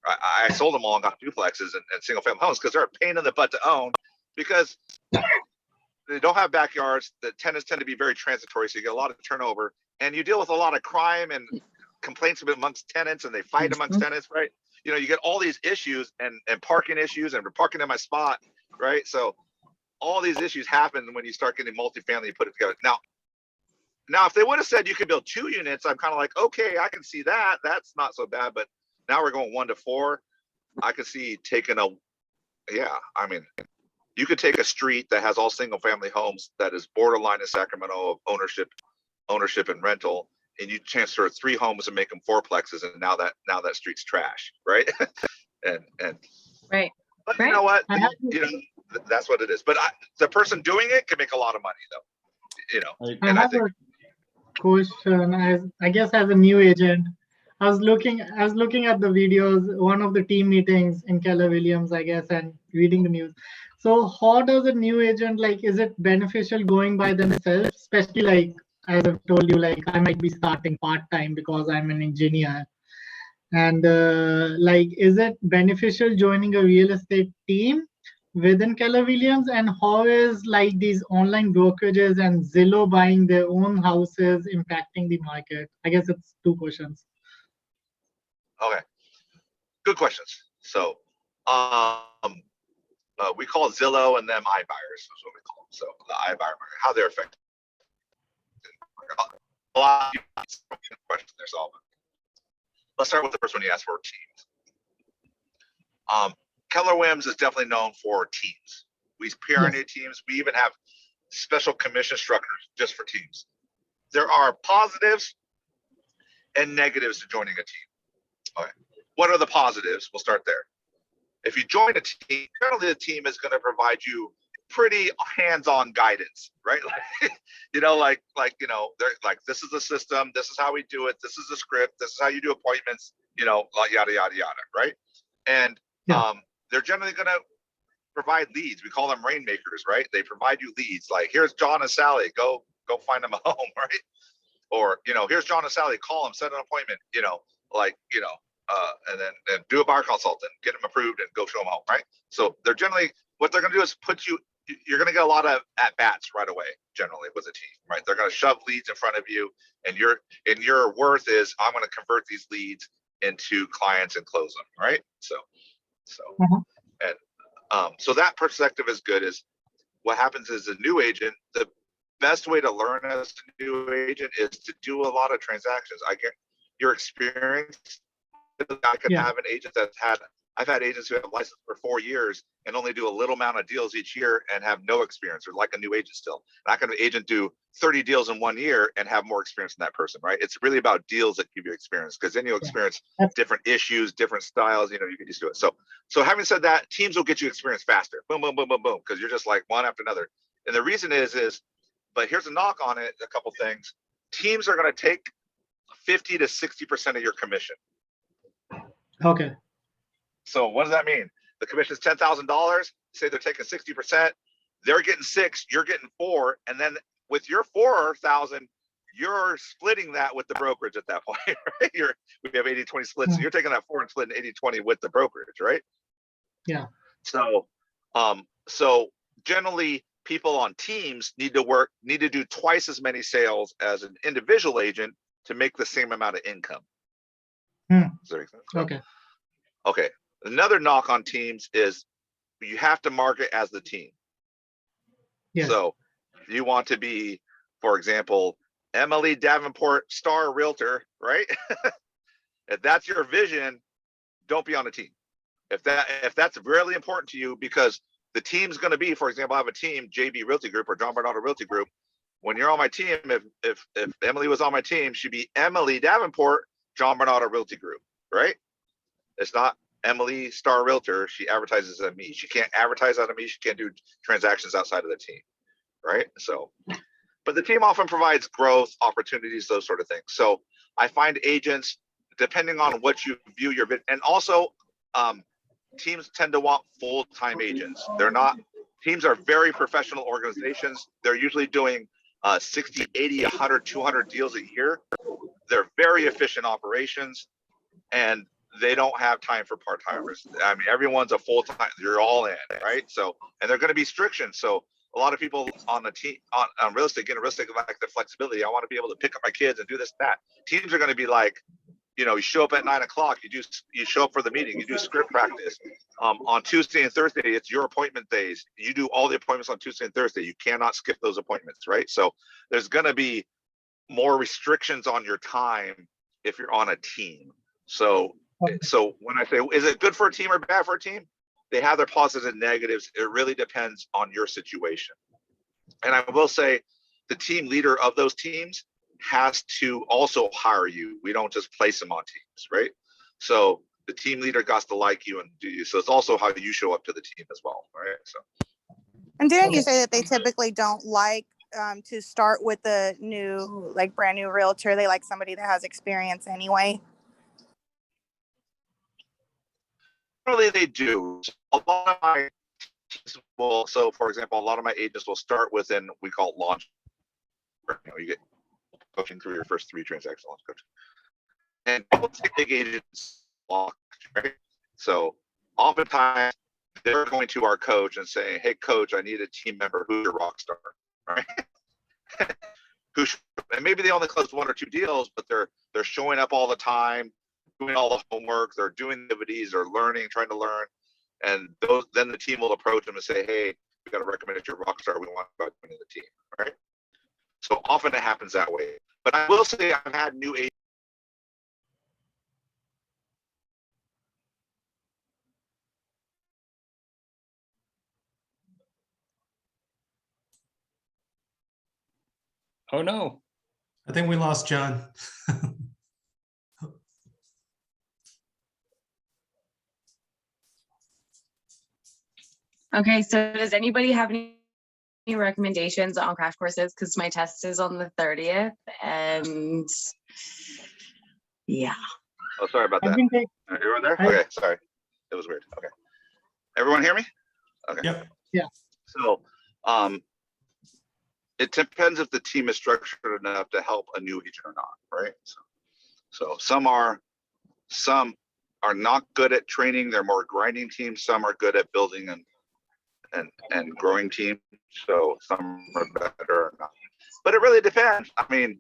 I sold them all and got duplexes and single family homes because they're a pain in the butt to own because they don't have backyards. The tenants tend to be very transitory, so you get a lot of turnover, and you deal with a lot of crime and complaints amongst tenants, and they fight amongst tenants, right? You know, you get all these issues and parking issues, and we're parking in my spot, right? So all these issues happen when you start getting multifamily put it together. Now, if they would have said you could build 2 units, I'm kind of like, okay, I can see that. That's not so bad. But now we're going 1 to 4. I could see taking I mean, you could take a street that has all single family homes that is borderline in Sacramento of ownership and rental, and you transfer 3 homes and make them fourplexes, and now that street's trash, right? and Right. But you know what? You know, that's what it is. But the person doing it can make a lot of money, though. You know, I have a question. As I guess as a new agent, I was looking at the videos, one of the team meetings in Keller Williams, I guess, and reading the news. So how does a new agent, like, is it beneficial going by themselves, especially like as I've told you, like I might be starting part-time because I'm an engineer, and like, is it beneficial joining a real estate team within Keller Williams, and how is like these online brokerages and Zillow buying their own houses impacting the market? I guess it's 2 questions. Okay, good questions. So, we call Zillow and them iBuyers is what we call them. So the iBuyer market, how they're affected. A lot of questions they're solving. Let's start with the first one you asked for, teams. Keller Williams is definitely known for teams. We pioneer teams. We even have special commission structures just for teams. There are positives and negatives to joining a team. Okay. What are the positives? We'll start there. If you join a team, generally the team is going to provide you pretty hands-on guidance, right? You know, like you know, they're like, this is the system, this is how we do it, this is the script, this is how you do appointments, you know, yada yada yada, right? And they're generally going to provide leads. We call them rainmakers, right? They provide you leads. Like, here's John and Sally, go find them a home, right? Or, you know, here's John and Sally, call them, set an appointment, you know, like, you know, and then do a buyer consultant, get them approved, and go show them home, right? So they're generally, what they're going to do is you're going to get a lot of at bats right away, generally with a team, right? They're going to shove leads in front of you, and your worth is, I'm going to convert these leads into clients and close them, right? So that perspective is good. Is what happens is a new agent, the best way to learn as a new agent is to do a lot of transactions. I get your experience. I could have an agent I've had agents who have licensed for 4 years and only do a little amount of deals each year and have no experience, or like a new agent still. And I can have an agent do 30 deals in 1 year and have more experience than that person, right? It's really about deals that give you experience, because then you'll experience different issues, different styles, you know, you get used to it. So having said that, teams will get you experience faster. Boom, boom, boom, boom, boom, because you're just like one after another. And the reason is, but here's a knock on it, a couple things. Teams are going to take 50 to 60% of your commission. Okay. So what does that mean? The commission is $10,000. Say they're taking 60%. They're getting 6, you're getting 4, and then with your 4,000, you're splitting that with the brokerage at that point, right? We have 80-20 split, so you're taking that 4 and splitting 80-20 with the brokerage, right? Yeah. So, so generally, people on teams need to do twice as many sales as an individual agent to make the same amount of income. Does that make sense? Okay. Okay. Another knock on teams is you have to market as the team. Yeah. So you want to be, for example, Emily Davenport, star realtor, right? If that's your vision, don't be on a team. If that's really important to you, because the team's going to be, for example, I have a team, JB Realty Group or John Bernardo Realty Group. When you're on my team, if Emily was on my team, she'd be Emily Davenport, John Bernardo Realty Group, right? It's not Emily Star Realtor. She advertises on me. She can't advertise out of me. She can't do transactions outside of the team, right? So, but the team often provides growth opportunities, those sort of things. So I find agents, depending on what you view your bid, and also teams tend to want full-time agents. Teams are very professional organizations. They're usually doing 60, 80, 100, 200 deals a year. They're very efficient operations, and they don't have time for part-timers. I mean, everyone's a full-time, you're all in, right? So, and they're going to be restrictions. So a lot of people on the team, on real estate, getting real estate like the flexibility. I want to be able to pick up my kids and do this, that. Teams are going to be like, you show up at 9 o'clock, you show up for the meeting, you do script practice. On Tuesday and Thursday, it's your appointment days. You do all the appointments on Tuesday and Thursday. You cannot skip those appointments, right? So there's going to be more restrictions on your time if you're on a team. So when I say, is it good for a team or bad for a team? They have their positives and negatives. It really depends on your situation. And I will say the team leader of those teams has to also hire you. We don't just place them on teams, right? So the team leader got to like you and do you. So it's also how you show up to the team as well, right? So. And didn't you say that they typically don't like to start with a new, like brand new realtor? They like somebody that has experience anyway. Really, they do. A lot of my teams will. So, for example, a lot of my agents will start within we call it launch. You get coaching through your first 3 transactions, launch coaching, and big agents, right? So, oftentimes they're going to our coach and saying, "Hey, coach, I need a team member who's your rock star, right?" And maybe they only close 1 or 2 deals, but they're showing up all the time, doing all the homework, they're doing activities, they're learning, trying to learn, and then the team will approach them and say, "Hey, we got to recommend it, your rock star. We want you to join the team," right? So often it happens that way. But I will say I've had new agents. Oh no. I think we lost John. Okay, so does anybody have any recommendations on crash courses? Because my test is on the 30th, and yeah. Oh, sorry about that. Everyone there? Okay, sorry. It was weird. Okay. Everyone hear me? Okay. Yep. Yeah. So, it depends if the team is structured enough to help a new agent or not, right? So some are not good at training. They're more grinding teams. Some are good at building and growing teams. So some are better or not. But it really depends. I mean,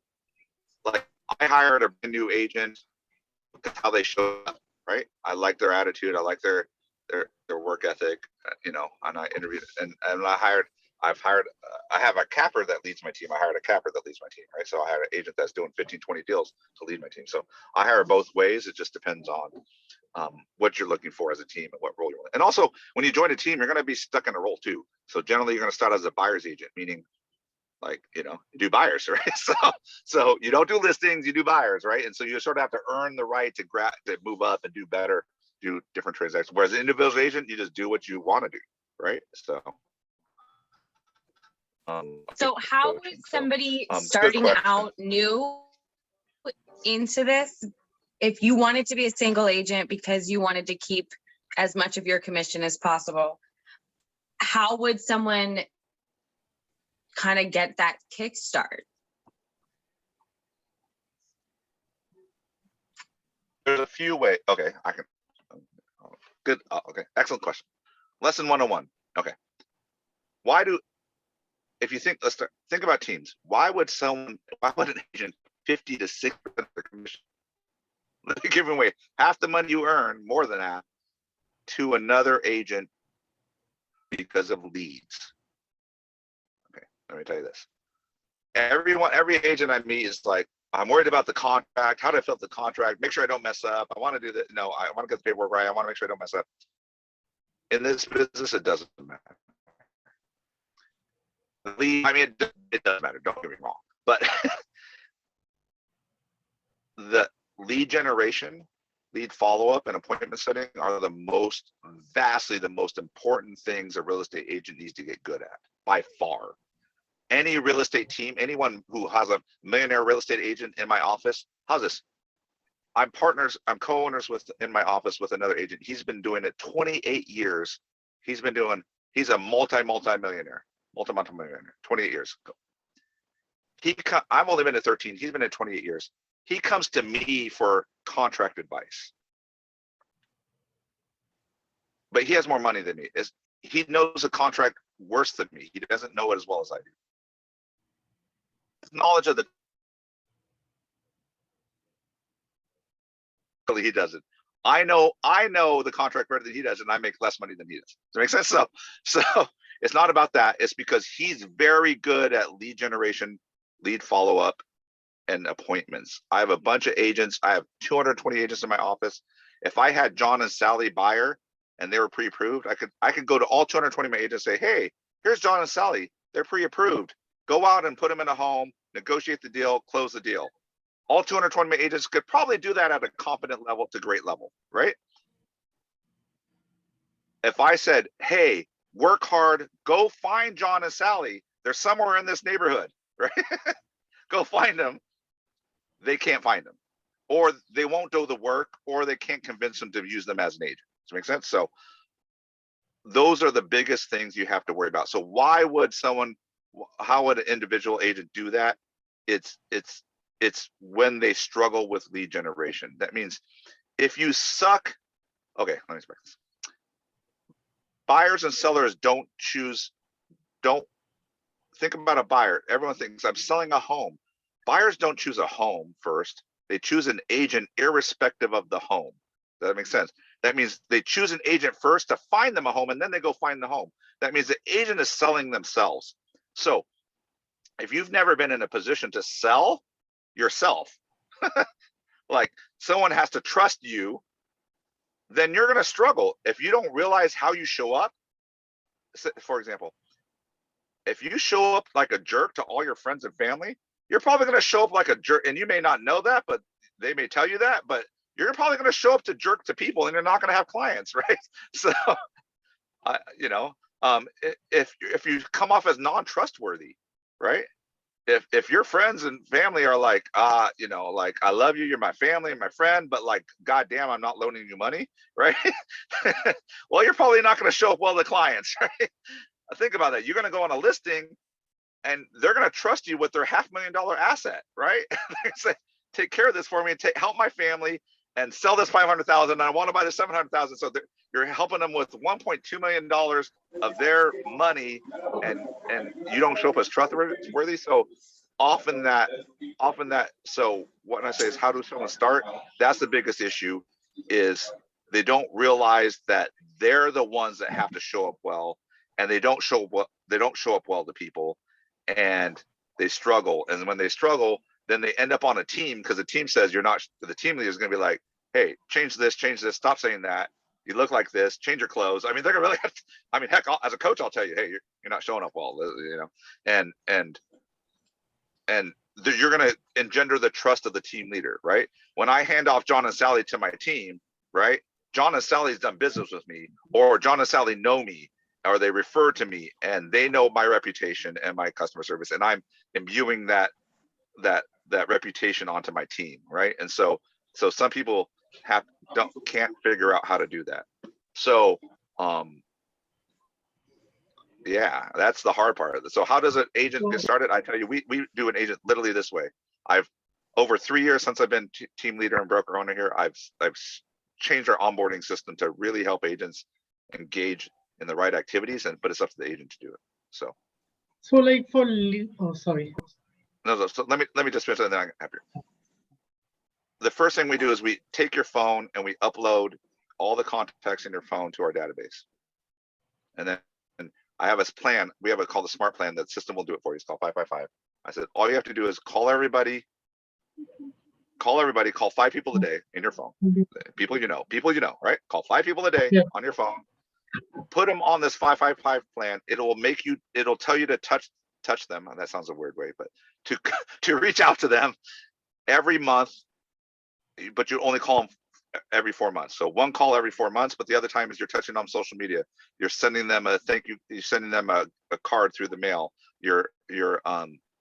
like I hired a new agent. That's how they show up, right? I like their attitude. I like their work ethic, and I interviewed and I have a capper that leads my team. I hired a capper that leads my team, right? So I hired an agent that's doing 15, 20 deals to lead my team. So I hire both ways. It just depends on what you're looking for as a team and what role you're in. And also when you join a team, you're going to be stuck in a role too. So generally you're going to start as a buyer's agent, meaning like, you do buyers, right? So you don't do listings, you do buyers, right? And so you sort of have to earn the right to move up and do better, do different transactions. Whereas an individual agent, you just do what you want to do, right? So how would somebody starting out new into this, if you wanted to be a single agent because you wanted to keep as much of your commission as possible. How would someone kind of get that kickstart? There's a few ways. Okay, I can. Good. Okay, excellent question. Lesson 101. Okay. Why do, if you think, think about teams. Why would an agent 50 to 60% of the commission, giving away half the money you earn, more than that, to another agent because of leads? Okay, let me tell you this. Every agent I meet is like, I'm worried about the contract. How do I fill out the contract? Make sure I don't mess up. I want to do that. No, I want to get the paperwork right. I want to make sure I don't mess up. In this business, it doesn't matter. I mean, it does matter. Don't get me wrong. But the lead generation, lead follow-up, and appointment setting are vastly the most important things a real estate agent needs to get good at, by far. Any real estate team, anyone who has a millionaire real estate agent in my office, how's this? I'm co-owners in my office with another agent. He's been doing it 28 years. He's a multi-millionaire, 28 years. I've only been at 13. He's been at 28 years. He comes to me for contract advice. But he has more money than me. He knows a contract worse than me. He doesn't know it as well as I do. His knowledge of the, he doesn't. I know the contract better than he does, and I make less money than he does. Does that make sense? So it's not about that. It's because he's very good at lead generation, lead follow-up, and appointments. I have a bunch of agents. I have 220 agents in my office. If I had John and Sally buyer and they were pre-approved, I could go to all 220 of my agents and say, hey, here's John and Sally. They're pre-approved. Go out and put them in a home, negotiate the deal, close the deal. All 220 of my agents could probably do that at a competent level to great level, right? If I said, hey, work hard, go find John and Sally. They're somewhere in this neighborhood, right? Go find them. They can't find them, or they won't do the work, or they can't convince them to use them as an agent. Does that make sense? So those are the biggest things you have to worry about. So how would an individual agent do that? It's when they struggle with lead generation. That means if you suck, okay, let me explain this. Buyers and sellers don't think about a buyer. Everyone thinks I'm selling a home. Buyers don't choose a home first. They choose an agent irrespective of the home. Does that make sense? That means they choose an agent first to find them a home, and then they go find the home. That means the agent is selling themselves. So if you've never been in a position to sell yourself, like someone has to trust you, then you're going to struggle. If you don't realize how you show up, for example, if you show up like a jerk to all your friends and family, you're probably going to show up like a jerk, and you may not know that, but they may tell you that, but you're probably going to show up to jerk to people, and you're not going to have clients, right? So, if you come off as non-trustworthy, right? If your friends and family are like, like, I love you, you're my family and my friend, but like, goddamn, I'm not loaning you money, right? Well, you're probably not going to show up well to clients, right? Think about that. You're going to go on a listing, and they're going to trust you with their $500,000 asset, right? They say, take care of this for me and help my family and sell this 500,000. And I want to buy the 700,000. So you're helping them with $1.2 million of their money, and you don't show up as trustworthy. So often that, so what I say is, how does someone start? That's the biggest issue, is they don't realize that they're the ones that have to show up well, and they don't show up well to people, and they struggle. And when they struggle, then they end up on a team, because the team says the team leader is going to be like, hey, change this, stop saying that. You look like this, change your clothes. I mean, they're gonna really, heck, as a coach, I'll tell you, hey, you're not showing up well, and you're gonna engender the trust of the team leader, right? When I hand off John and Sally to my team, right? John and Sally's done business with me, or John and Sally know me, or they refer to me, and they know my reputation and my customer service, and I'm imbuing that reputation onto my team, right? And so some people can't figure out how to do that. So, yeah, that's the hard part of it. So how does an agent get started? I tell you, we do an agent literally this way. I've over 3 years since I've been team leader and broker owner here, I've changed our onboarding system to really help agents engage in the right activities, but it's up to the agent to do it. So like for, oh, sorry. no, so let me just finish and then I'm happy. The first thing we do is we take your phone and we upload all the contacts in your phone to our database. And then I have a plan. We have called the smart plan. That system will do it for you. It's called 555. I said, all you have to do is call everybody, call 5 people a day in your phone. People you know, right? Call 5 people a day on your phone. Put them on this 555 plan. It'll tell you to touch them. That sounds a weird way, but to reach out to them every month, but you only call them every 4 months. So one call every 4 months, but the other time is you're touching on social media. You're sending them a thank you. You're sending them a card through the mail. You're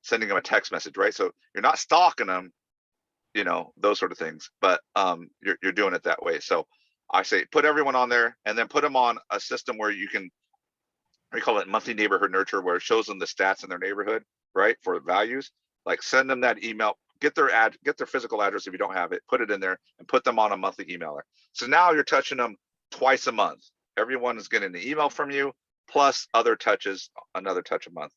sending them a text message, right? So you're not stalking them, you know, those sort of things, but you're doing it that way. So I say, put everyone on there and then put them on a system where you can, we call it monthly neighborhood nurture, where it shows them the stats in their neighborhood, right? For values, like send them that email, get their physical address if you don't have it, put it in there and put them on a monthly emailer. So now you're touching them twice a month. Everyone is getting an email from you, plus other touches, another touch a month.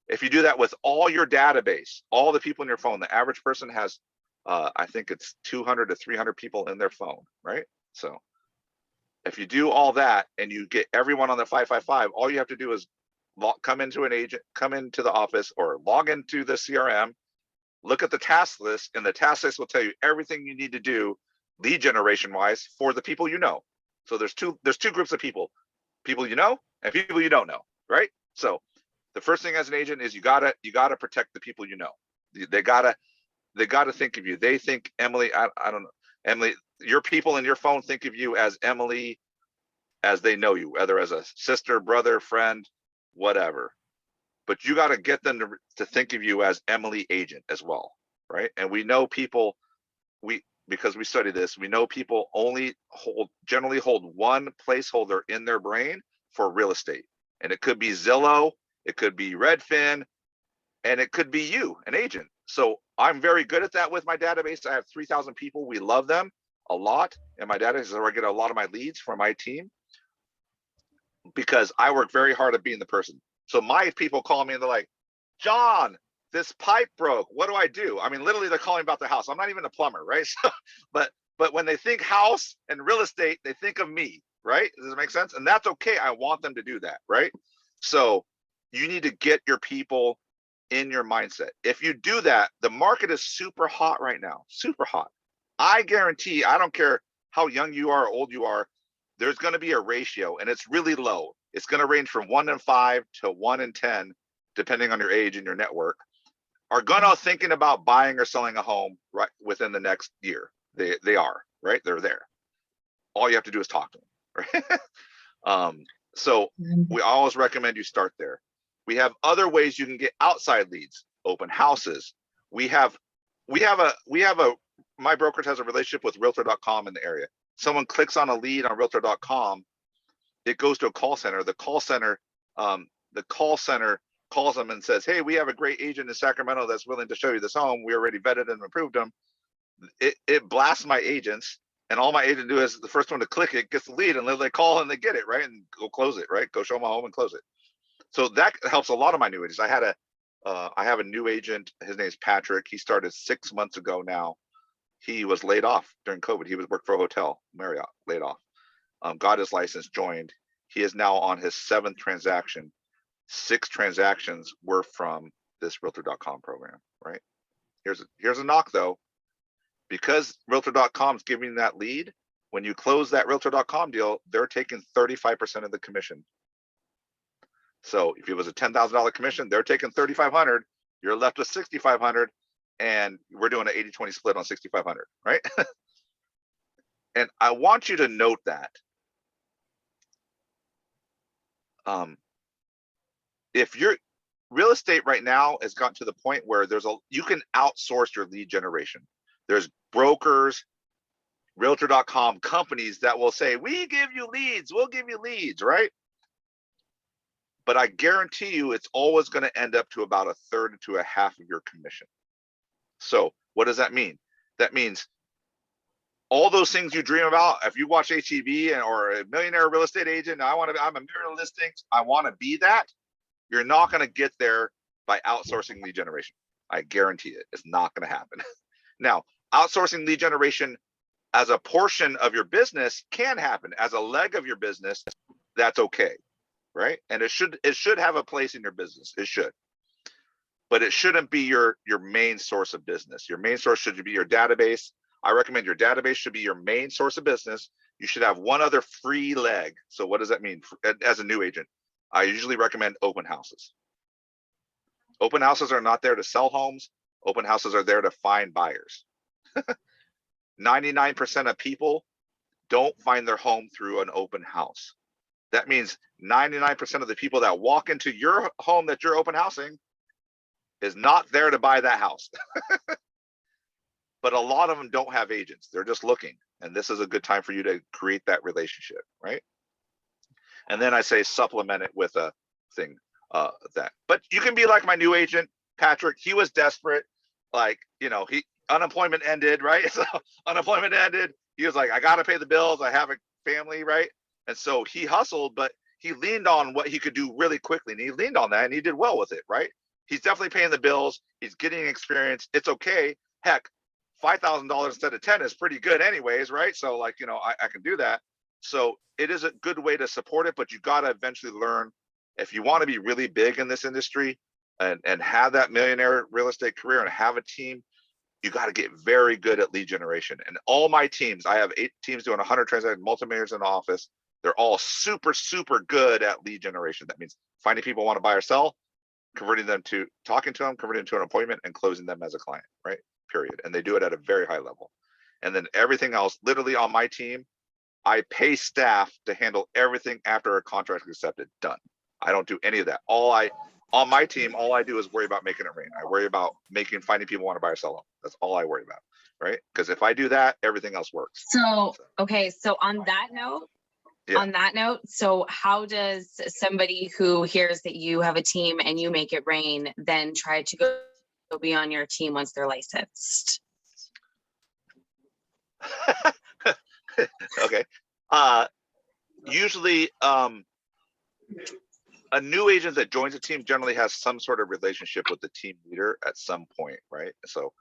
If you do that with all your database, all the people in your phone, the average person has, I think it's 200 to 300 people in their phone, right? So if you do all that and you get everyone on the 555, all you have to do is come into the office or log into the CRM, look at the task list, and the task list will tell you everything you need to do lead generation wise for the people you know. So there's two groups of people you know and people you don't know, right? So the first thing as an agent is you gotta protect the people you know. They gotta think of you. They think Emily, I don't know, Emily, your people in your phone think of you as Emily as they know you, whether as a sister, brother, friend, whatever. But you got to get them to think of you as Emily agent as well, right? And we know people, because we study this, we know people generally hold one placeholder in their brain for real estate. And it could be Zillow, it could be Redfin, and it could be you, an agent. So I'm very good at that with my database. I have 3,000 people. We love them a lot. And my database is where I get a lot of my leads from my team, because I work very hard at being the person. So my people call me and they're like, John, this pipe broke. What do I do? I mean, literally they're calling about the house. I'm not even a plumber, right? So, but when they think house and real estate, they think of me, right? Does it make sense? And that's okay. I want them to do that, right? So you need to get your people in your mindset. If you do that, the market is super hot right now, super hot. I guarantee, I don't care how young you are or old you are, there's going to be a ratio, and it's really low. It's going to range from 1 in 5 to 1 in 10, depending on your age and your network, are going to thinking about buying or selling a home right within the next year. They are, right? They're there. All you have to do is talk to them, right? So we always recommend you start there. We have other ways you can get outside leads, open houses. My brokerage has a relationship with Realtor.com in the area. Someone clicks on a lead on Realtor.com, it goes to a call center. The call center calls them and says, hey, we have a great agent in Sacramento that's willing to show you this home. We already vetted and approved them. It blasts my agents, and all my agent do is the first one to click it gets the lead, and then they call and they get it, right? And go close it, right? Go show them a home and close it. So that helps a lot of my new agents. I have a new agent. His name's Patrick. He started 6 months ago now. He was laid off during COVID. He was worked for a hotel, Marriott, laid off. Got his license, joined. He is now on his 7th transaction. 6 transactions were from this Realtor.com program, right? Here's a knock though. Because Realtor.com is giving that lead, when you close that Realtor.com deal, they're taking 35% of the commission. So if it was a $10,000 commission, they're taking $3,500. You're left with $6,500, and we're doing an 80-20 split on $6,500, right? And I want you to note that. If your real estate right now has gotten to the point where you can outsource your lead generation. There's brokers, Realtor.com companies that will say, we give you leads, we'll give you leads, right? But I guarantee you it's always going to end up to about a third to a half of your commission. So what does that mean? That means all those things you dream about. If you watch HEV or a millionaire real estate agent, I'm a millionaire listings, I want to be that. You're not going to get there by outsourcing lead generation. I guarantee it. It's not going to happen. Now, outsourcing lead generation as a portion of your business can happen. As a leg of your business, that's okay, right? And it should have a place in your business. It should. But it shouldn't be your main source of business. Your main source should be your database. I recommend your database should be your main source of business. You should have one other free leg. So what does that mean? As a new agent, I usually recommend open houses. Open houses are not there to sell homes. Open houses are there to find buyers. 99% of people don't find their home through an open house. That means 99% of the people that walk into your home that you're open housing is not there to buy that house. But a lot of them don't have agents. They're just looking. And this is a good time for you to create that relationship, right? And then I say supplement it with a thing that. But you can be like my new agent, Patrick. He was desperate. Like, unemployment ended, right? So unemployment ended. He was like, I got to pay the bills. I have a family, right? And so he hustled, but he leaned on what he could do really quickly. And he leaned on that and he did well with it, right? He's definitely paying the bills. He's getting experience. It's okay. Heck, $5,000 instead of 10 is pretty good anyways, right? So like, I can do that. So it is a good way to support it, but you got to eventually learn, if you want to be really big in this industry and have that millionaire real estate career and have a team, you got to get very good at lead generation. And all my teams, I have 8 teams doing 100 transactions, multimillionaires in the office. They're all super, super good at lead generation. That means finding people who want to buy or sell, converting them to talking to them, converting them to an appointment, and closing them as a client, right? Period. And they do it at a very high level. And then everything else, literally on my team, I pay staff to handle everything after a contract is accepted. Done. I don't do any of that. On my team, all I do is worry about making it rain. I worry about finding people who want to buy or sell them. That's all I worry about, right? Because if I do that, everything else works. So, okay. So on that note, so how does somebody who hears that you have a team and you make it rain then try to go be on your team once they're licensed? Okay. Usually, a new agent that joins a team generally has some sort of relationship with the team leader at some point, right? So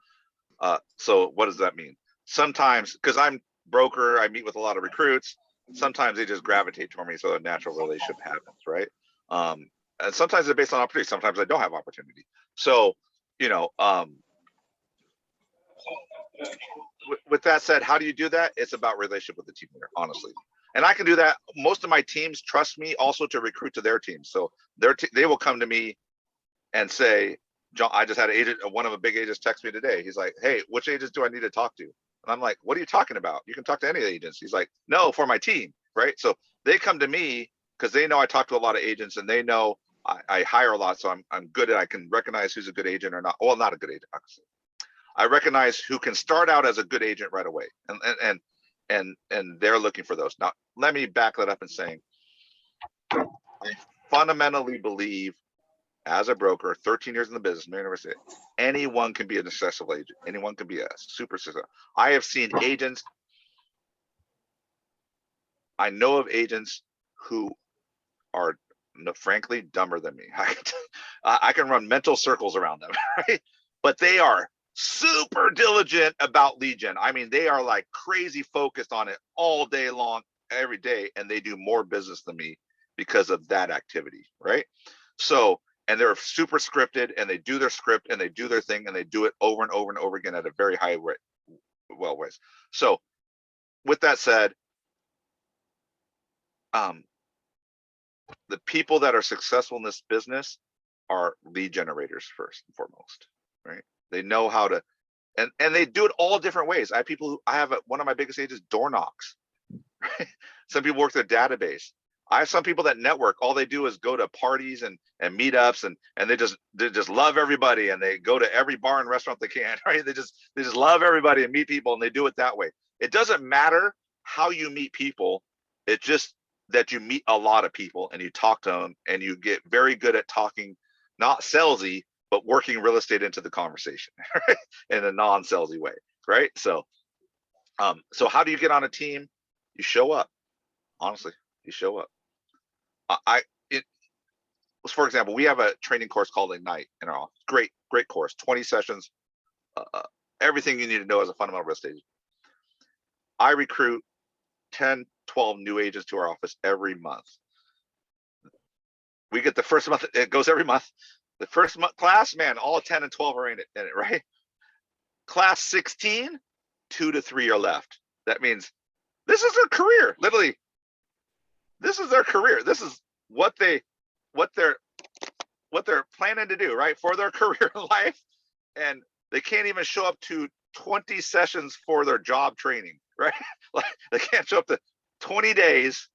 what does that mean? Sometimes, because I'm broker, I meet with a lot of recruits. Sometimes they just gravitate toward me, so a natural relationship happens, right? And sometimes it's based on opportunity. Sometimes I don't have opportunity. So, with that said, how do you do that? It's about relationship with the team leader, honestly. And I can do that. Most of my teams trust me also to recruit to their teams. So they will come to me and say, John, I just had an agent, one of the big agents text me today. He's like, hey, which agents do I need to talk to? And I'm like, what are you talking about? You can talk to any agents. He's like, no, for my team, right? So they come to me because they know I talk to a lot of agents and they know I hire a lot. So I'm good at, I can recognize who's a good agent or not. Well, not a good agent, obviously. I recognize who can start out as a good agent right away. And they're looking for those. Now, let me back that up and saying, I fundamentally believe as a broker, 13 years in the business, university, anyone can be a successful agent. Anyone can be a super successful. I have seen agents, I know of agents who are frankly dumber than me. I can run mental circles around them, right? But they are super diligent about lead gen. I mean, they are like crazy focused on it all day long, every day, and they do more business than me because of that activity, right? So, and they're super scripted and they do their script and they do their thing and they do it over and over and over again at a very high rate. Ways. So with that said, the people that are successful in this business are lead generators first and foremost, right? They know how to, and they do it all different ways. I have people who, one of my biggest agents, door knocks, right? Some people work their database. I have some people that network. All they do is go to parties and meetups and they just love everybody and they go to every bar and restaurant they can, right? They just love everybody and meet people and they do it that way. It doesn't matter how you meet people. It's just that you meet a lot of people and you talk to them and you get very good at talking, not salesy, but working real estate into the conversation, right? In a non-salesy way, right? So how do you get on a team? You show up. Honestly, you show up. For example, we have a training course called Ignite in our office. Great course, 20 sessions, everything you need to know as a fundamental real estate agent. I recruit 10, 12 new agents to our office every month. We get the first month, it goes every month. The first month class, man, all 10 and 12 are in it, right? Class 16, 2 to 3 are left. That means this is their career, literally. This is their career. This is what they're planning to do, right, for their career life, and they can't even show up to 20 sessions for their job training, right? Like they can't show up to 20 days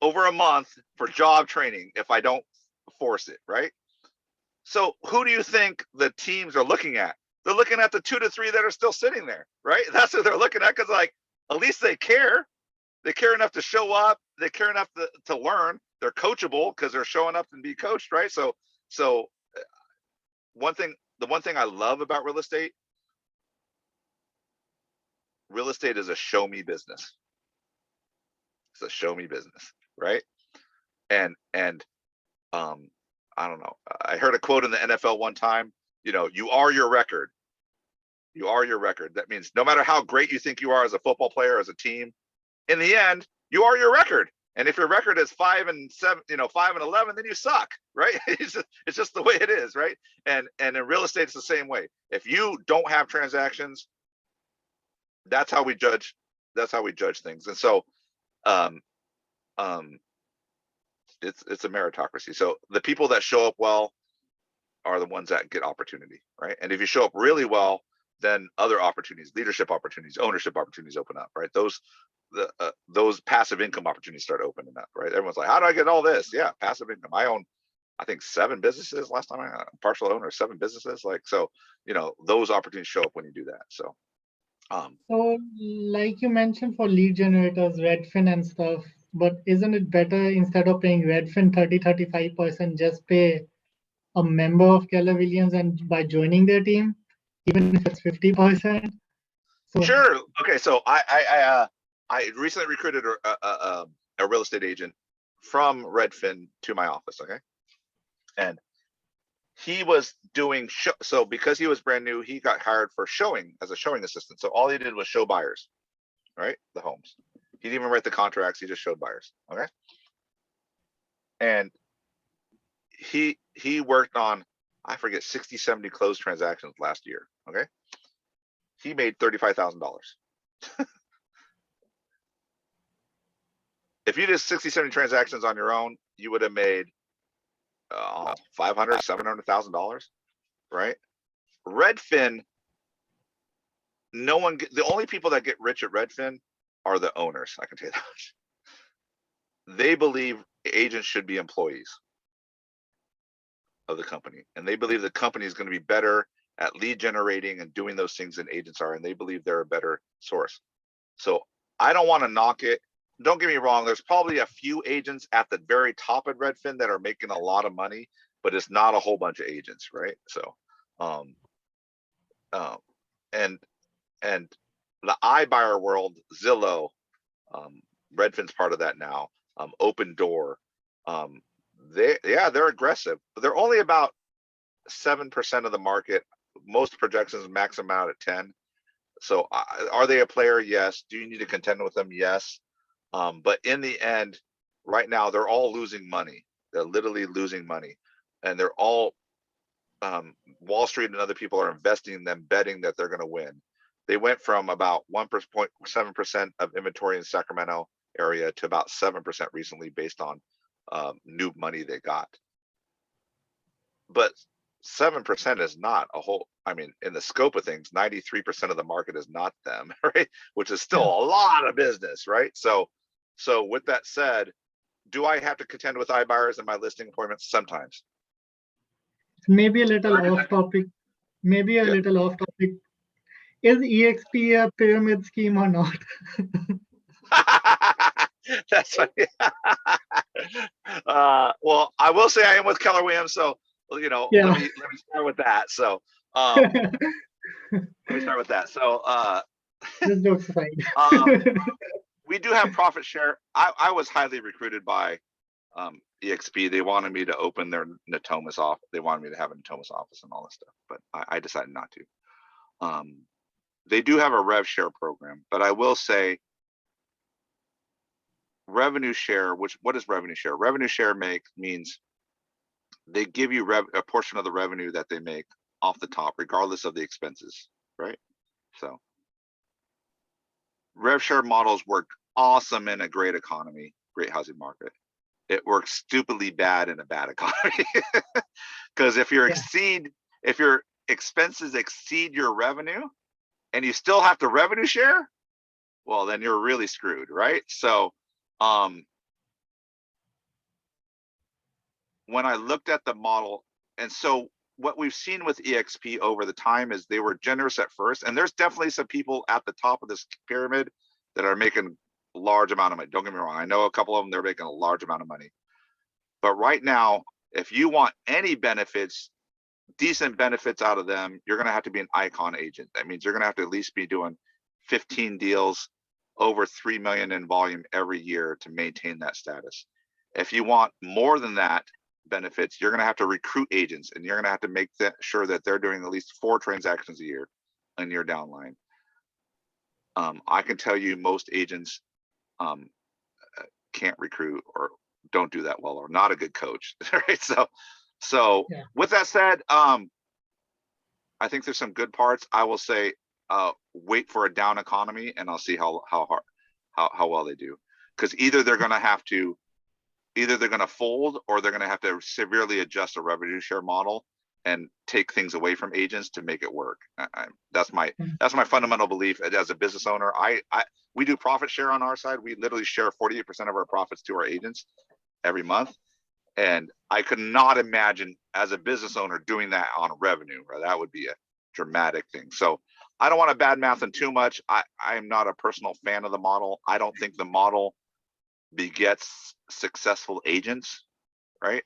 over a month for job training if I don't force it, right? So who do you think the teams are looking at? They're looking at the 2 to 3 that are still sitting there, right? That's what they're looking at, because like at least they care. They care enough to show up. They care enough to learn. They're coachable because they're showing up and be coached, right? So the one thing I love about real estate is a show me business. It's a show me business, right? And I don't know. I heard a quote in the NFL one time, you are your record. You are your record. That means no matter how great you think you are as a football player, as a team, in the end, you are your record. And if your record is 5 and 7, 5 and 11, then you suck, right? It's just the way it is, right? And in real estate, it's the same way. If you don't have transactions, that's how we judge. That's how we judge things. And so, it's a meritocracy. So the people that show up well are the ones that get opportunity, right? And if you show up really well, then other opportunities, leadership opportunities, ownership opportunities open up, right? Those passive income opportunities start opening up, right? Everyone's like, how do I get all this? Yeah, passive income. I own, I think 7 businesses last time. I partial owner of 7 businesses. Like, so, those opportunities show up when you do that. So, So like you mentioned for lead generators, Redfin and stuff, but isn't it better instead of paying Redfin 30-35%, just pay a member of Keller Williams and by joining their team, even if it's 50%? So sure. Okay. So I recently recruited a real estate agent from Redfin to my office. Okay. And he was doing so because he was brand new, he got hired for showing as a showing assistant. So all he did was show buyers, right? The homes. He didn't even write the contracts. He just showed buyers. Okay. And he worked on, I forget, 60, 70 closed transactions last year. Okay. He made $35,000. If you did 60, 70 transactions on your own, you would have made $500,000, $700,000, right? Redfin, the only people that get rich at Redfin are the owners. I can tell you that much. They believe agents should be employees of the company, and they believe the company is going to be better at lead generating and doing those things than agents are, and they believe they're a better source. So I don't want to knock it. Don't get me wrong, there's probably a few agents at the very top of Redfin that are making a lot of money, but it's not a whole bunch of agents, right? So and the iBuyer world, Zillow, Redfin's part of that now, Open Door, they're aggressive, but they're only about 7% of the market. Most projections max them out at 10. So are they a player? Yes. Do you need to contend with them? Yes. But in the end, right now, they're all losing money. They're literally losing money. And they're all, Wall Street and other people are investing in them, betting that they're going to win. They went from about 1.7% of inventory in Sacramento area to about 7% recently based on new money they got. But 7% is not a whole, I mean, in the scope of things, 93% of the market is not them, right? Which is still a lot of business, right? So with that said, do I have to contend with iBuyers in my listing appointments? Sometimes. maybe a little off topic. Maybe a little off topic. is EXP a pyramid scheme or not? That's funny. Well, I will say I am with Keller Williams, so Yeah. let me start with that. So let me start with that. So Just jokes aside. we do have profit share. I was highly recruited by EXP. They wanted me to open their Natomas off. They wanted me to have a Natomas office and all this stuff, but I decided not to. They do have a rev share program, but I will say revenue share, what is revenue share? Revenue share means they give you a portion of the revenue that they make off the top, regardless of the expenses, right? So rev share models work awesome in a great economy, great housing market. It works stupidly bad in a bad economy. Because if your expenses exceed your revenue and you still have to revenue share, well, then you're really screwed, right? So when I looked at the model, and so what we've seen with EXP over the time is they were generous at first, and there's definitely some people at the top of this pyramid that are making a large amount of money. Don't get me wrong, I know a couple of them, they're making a large amount of money. But right now, if you want any benefits, decent benefits out of them, you're gonna have to be an icon agent. That means you're gonna have to at least be doing 15 deals over 3 million in volume every year to maintain that status. If you want more than that benefits, you're going to have to recruit agents, and you're going to have to make sure that they're doing at least 4 transactions a year in your downline. I can tell you most agents can't recruit or don't do that well, or not a good coach, right? So yeah. With that said, I think there's some good parts. I will say wait for a down economy, and I'll see how well they do, because either they're going to fold, or they're going to have to severely adjust a revenue share model and take things away from agents to make it work. That's my fundamental belief as a business owner. We do profit share on our side. We literally share 48% of our profits to our agents every month, and I could not imagine as a business owner doing that on revenue. Right? That would be a dramatic thing. So I don't want to badmouth them too much. I'm not a personal fan of the model. I don't think the model begets successful agents, right?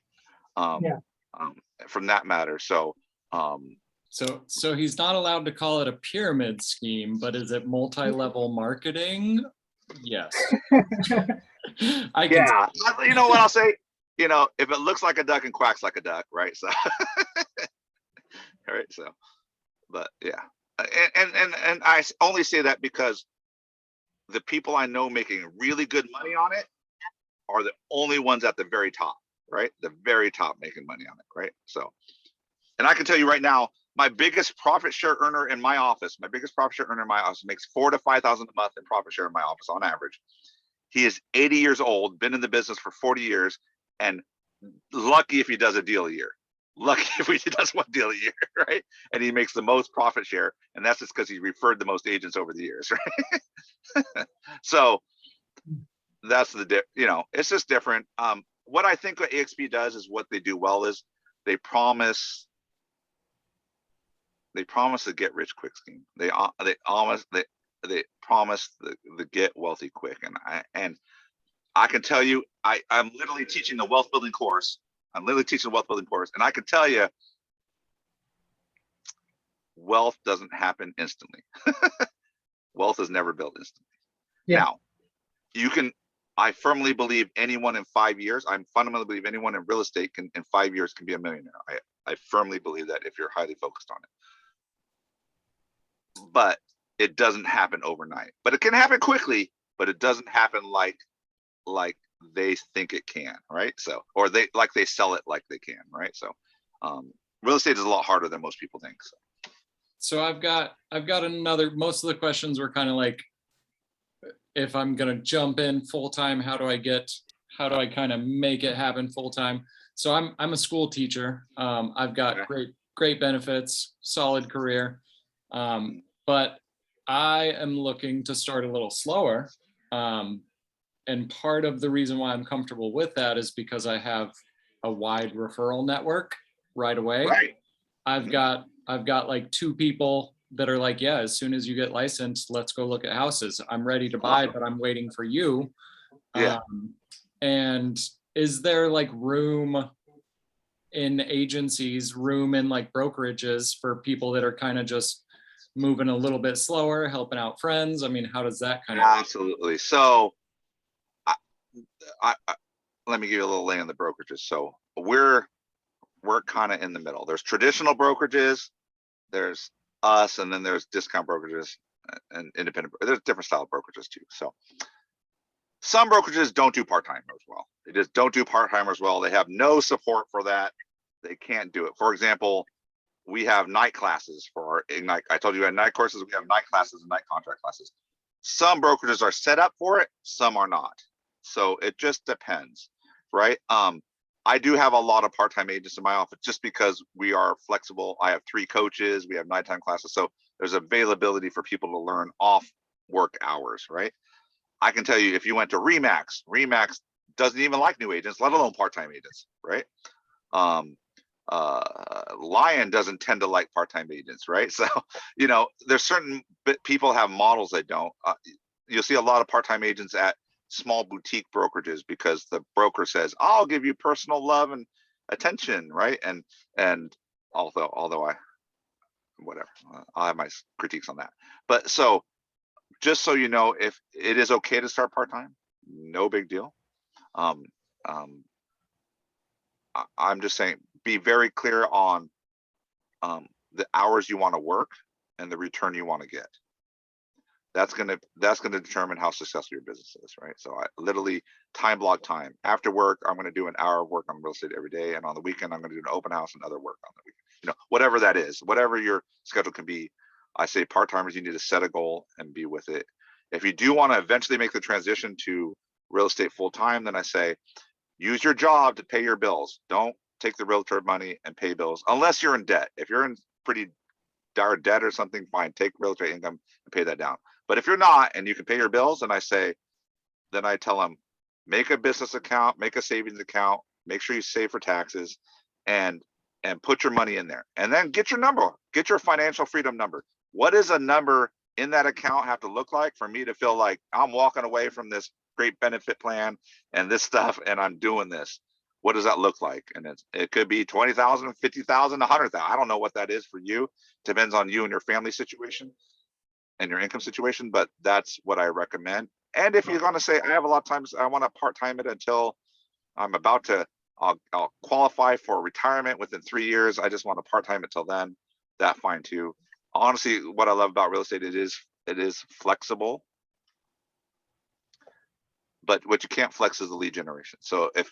From that matter. So he's not allowed to call it a pyramid scheme, but is it multi-level marketing? Yes. Yeah. You know what I'll say? If it looks like a duck and quacks like a duck, right? So all right. So, but yeah. And I only say that because the people I know making really good money on it are the only ones at the very top, right? The very top making money on it, right? So, and I can tell you right now, my biggest profit share earner in my office, makes $4,000 to $5,000 a month in profit share in my office on average. He is 80 years old, been in the business for 40 years, and lucky if he does a deal a year. Lucky if he does one deal a year, right? And he makes the most profit share, and that's just because he referred the most agents over the years, right? So that's it's just different. What I think what EXP does is what they do well is they promise the get rich quick scheme. They promise the get wealthy quick, and I can tell you, I'm literally teaching the wealth building course. And I can tell you, wealth doesn't happen instantly. Wealth is never built instantly. Yeah. Now, I firmly believe anyone in 5 years, I fundamentally believe anyone in real estate in 5 years can be a millionaire. I firmly believe that if you're highly focused on it. But it doesn't happen overnight. But it can happen quickly, but it doesn't happen like they think it can, right? So, or they sell it like they can, right? So real estate is a lot harder than most people think. So I've got another, most of the questions were kind of like, if I'm going to jump in full-time, how do I kind of make it happen full-time? So I'm a school teacher. I've got great benefits, solid career. But I am looking to start a little slower. And part of the reason why I'm comfortable with that is because I have a wide referral network right away. Right. I've got like 2 people that are like, yeah, as soon as you get licensed, let's go look at houses. I'm ready to buy, but I'm waiting for you. Yeah. And is there like room in agencies, room in like brokerages for people that are kind of just moving a little bit slower, helping out friends? I mean, how does that kind of? Absolutely. So I let me give you a little lay on the brokerages. So we're kind of in the middle. There's traditional brokerages, there's us, and then there's discount brokerages and independent. There's different style of brokerages too. So some brokerages don't do part-timers well. They just don't do part-timers well. They have no support for that. They can't do it. For example, we have night classes for our Ignite. I told you we had night courses. We have night classes and night contract classes. Some brokerages are set up for it, some are not. So it just depends, right? I do have a lot of part-time agents in my office just because we are flexible. I have 3 coaches, we have nighttime classes. So there's availability for people to learn off work hours, right? I can tell you, if you went to Remax doesn't even like new agents, let alone part-time agents, right? Lion doesn't tend to like part-time agents, right? So, you know, there's certain people have models that don't. You'll see a lot of part-time agents at small boutique brokerages because the broker says, I'll give you personal love and attention, right? And although I, whatever, I'll have my critiques on that. But so, just so you know, if it is okay to start part-time, no big deal. I'm just saying, be very clear on the hours you want to work and the return you want to get. That's gonna determine how successful your business is, right? So I literally time block time. After work, I'm gonna do an hour of work on real estate every day, and on the weekend, I'm gonna do an open house and other work on the weekend. You know, whatever that is, whatever your schedule can be. I say part-timers, you need to set a goal and be with it. If you do want to eventually make the transition to real estate full-time, then I say, use your job to pay your bills. Don't take the realtor money and pay bills unless you're in debt. If you're in pretty dire debt or something, fine, take realtor income and pay that down. But if you're not and you can pay your bills, then I tell them, make a business account, make a savings account, make sure you save for taxes, and put your money in there. And then get your number, get your financial freedom number. What does a number in that account have to look like for me to feel like I'm walking away from this great benefit plan and this stuff and I'm doing this? What does that look like? And it could be 20,000, 50,000, 100,000. I don't know what that is for you. Depends on you and your family situation and your income situation, but that's what I recommend. And if you're gonna say, I have a lot of times I want to part-time it until I'm about to, I'll qualify for retirement within 3 years. I just want to part-time it till then. That fine too. Honestly, what I love about real estate, it is flexible, but what you can't flex is the lead generation. So if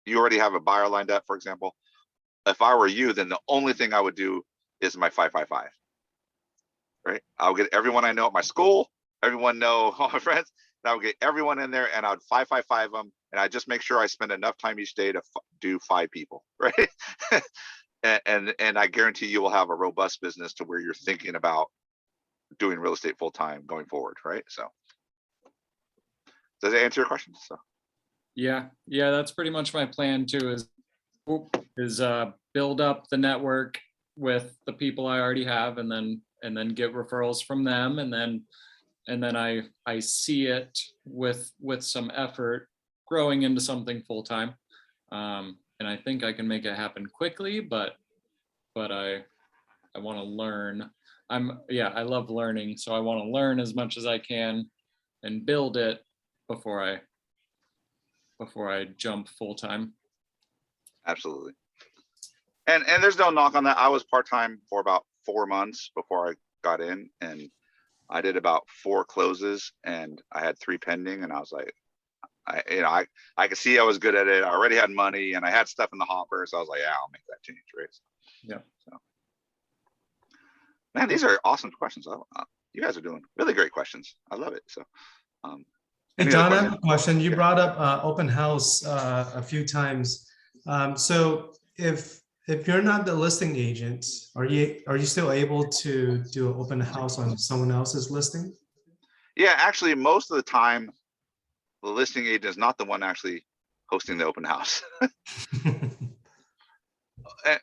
you already have a buyer lined up, for example, if I were you, then the only thing I would do is my 555. Right? I'll get everyone I know at my school, everyone know all my friends, and I would get everyone in there and I would 555 them, and I just make sure I spend enough time each day to do 5 people, right? and I guarantee you will have a robust business to where you're thinking about doing real estate full time going forward, right? So does that answer your question? So Yeah, that's pretty much my plan too, is build up the network with the people I already have, and then get referrals from them, and then I see it with some effort growing into something full time. And I think I can make it happen quickly, but I want to learn. I love learning, so I want to learn as much as I can and build it before I jump full time. absolutely. And there's no knock on that. I was part-time for about 4 months before I got in, and I did about 4 closes and I had 3 pending, and I was like, I could see I was good at it. I already had money and I had stuff in the hopper. So I was like, yeah, I'll make that change, right? Yeah. So, man, these are awesome questions. You guys are doing really great questions. I love it. So, Hey, John, I have a question. You brought up open house a few times. So if you're not the listing agent, are you still able to do an open house on someone else's listing? Yeah, actually, most of the time, the listing agent is not the one actually hosting the open house. and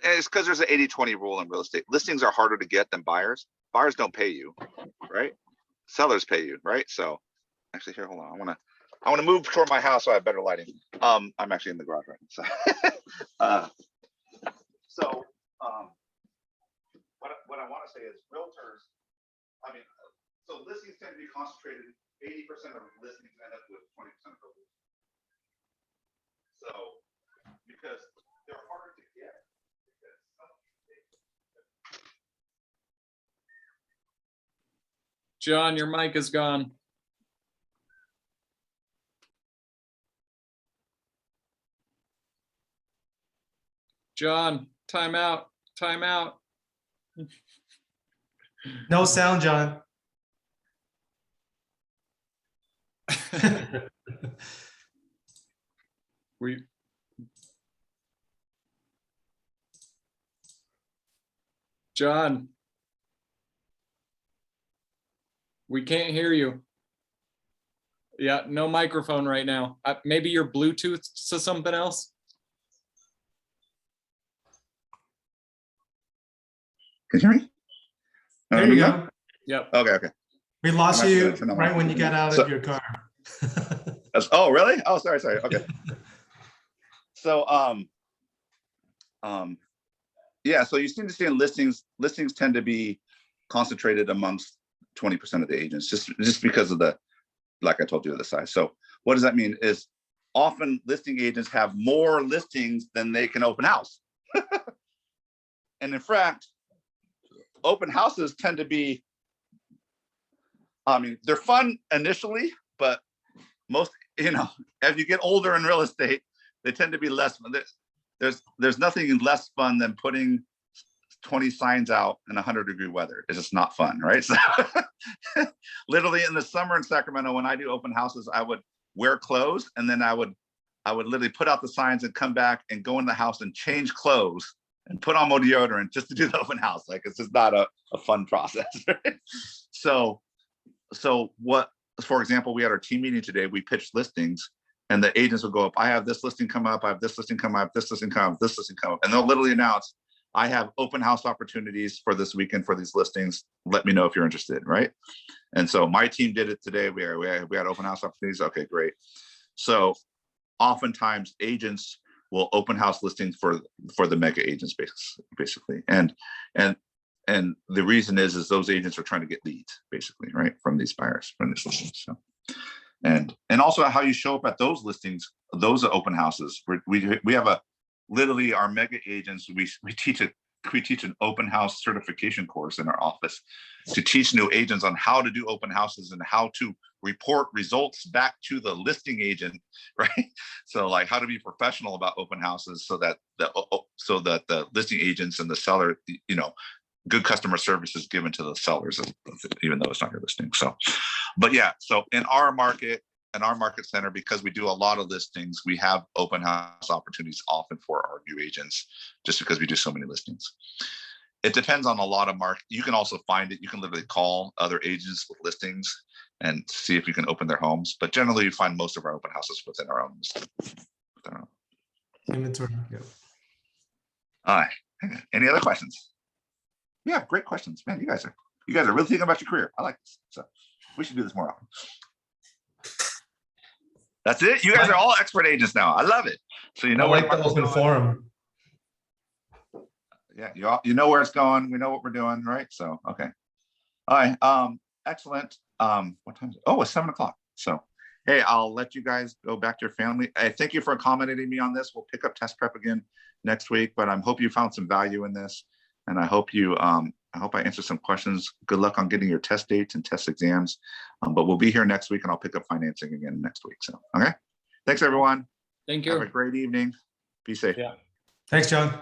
it's because there's an 80-20 rule in real estate. Listings are harder to get than buyers. Buyers don't pay you, right? Sellers pay you, right? So actually here, hold on. I want to move toward my house so I have better lighting. I'm actually in the garage right now. So, what I want to say is realtors, I mean, so listings tend to be concentrated. 80% of listings end up with 20% of the listings. So, because they're harder to get. Because John, your mic is gone. John, time out, time out. No sound, John. John, we can't hear you. Yeah, no microphone right now. Maybe your Bluetooth to something else. can you hear me? There you go. Yep. Okay. We lost I'm actually you gonna turn on right my- when you got out So- of your car. Oh, really? Oh, sorry. Okay. So, yeah, so you seem to see in listings tend to be concentrated amongst 20% of the agents, just because of the, like I told you, the size. So what does that mean is often listing agents have more listings than they can open house. And in fact, open houses tend to be, I mean, they're fun initially, but most, as you get older in real estate, they tend to be less fun. There's nothing less fun than putting 20 signs out in 100-degree weather. It's just not fun, right? So literally in the summer in Sacramento, when I do open houses, I would wear clothes, and then I would literally put out the signs and come back and go in the house and change clothes and put on more deodorant just to do the open house. Like, it's just not a fun process. Right? So what, for example, we had our team meeting today, we pitched listings, and the agents will go up, I have this listing come up, I have this listing come up, this listing come up, this listing come up, and they'll literally announce, I have open house opportunities for this weekend for these listings. Let me know if you're interested, right? And so my team did it today. We had open house opportunities. Okay, great. So oftentimes agents will open house listings for the mega agents basically. And the reason is those agents are trying to get leads basically, right? From these buyers, from these listings. So, and also how you show up at those listings, those are open houses. We have literally our mega agents, we teach an open house certification course in our office to teach new agents on how to do open houses and how to report results back to the listing agent, right? So like how to be professional about open houses so that the listing agents and the seller, good customer service is given to the sellers, even though it's not your listing. So, but yeah, so in our market center, because we do a lot of listings, we have open house opportunities often for our new agents, just because we do so many listings. It depends on a lot of market. You can also find it. You can literally call other agents with listings and see if you can open their homes. But generally, you find most of our open houses within our own Inventory. Yeah. All right. Any other questions? Yeah, great questions, man. You guys are really thinking about your career. I like this. So we should do this more often. That's it. You guys are all expert agents now. I love it. So I like the open forum. Yeah, you know where it's going. We know what we're doing, right? So okay. All right. Excellent. What time is it? Oh, it's 7 o'clock. So hey, I'll let you guys go back to your family. I thank you for accommodating me on this. We'll pick up test prep again next week, but I hope you found some value in this. And I hope I answered some questions. Good luck on getting your test dates and test exams. But we'll be here next week, and I'll pick up financing again next week. So, okay. Thanks, everyone. Thank you. Have a great evening. Be safe. Yeah. Thanks, John.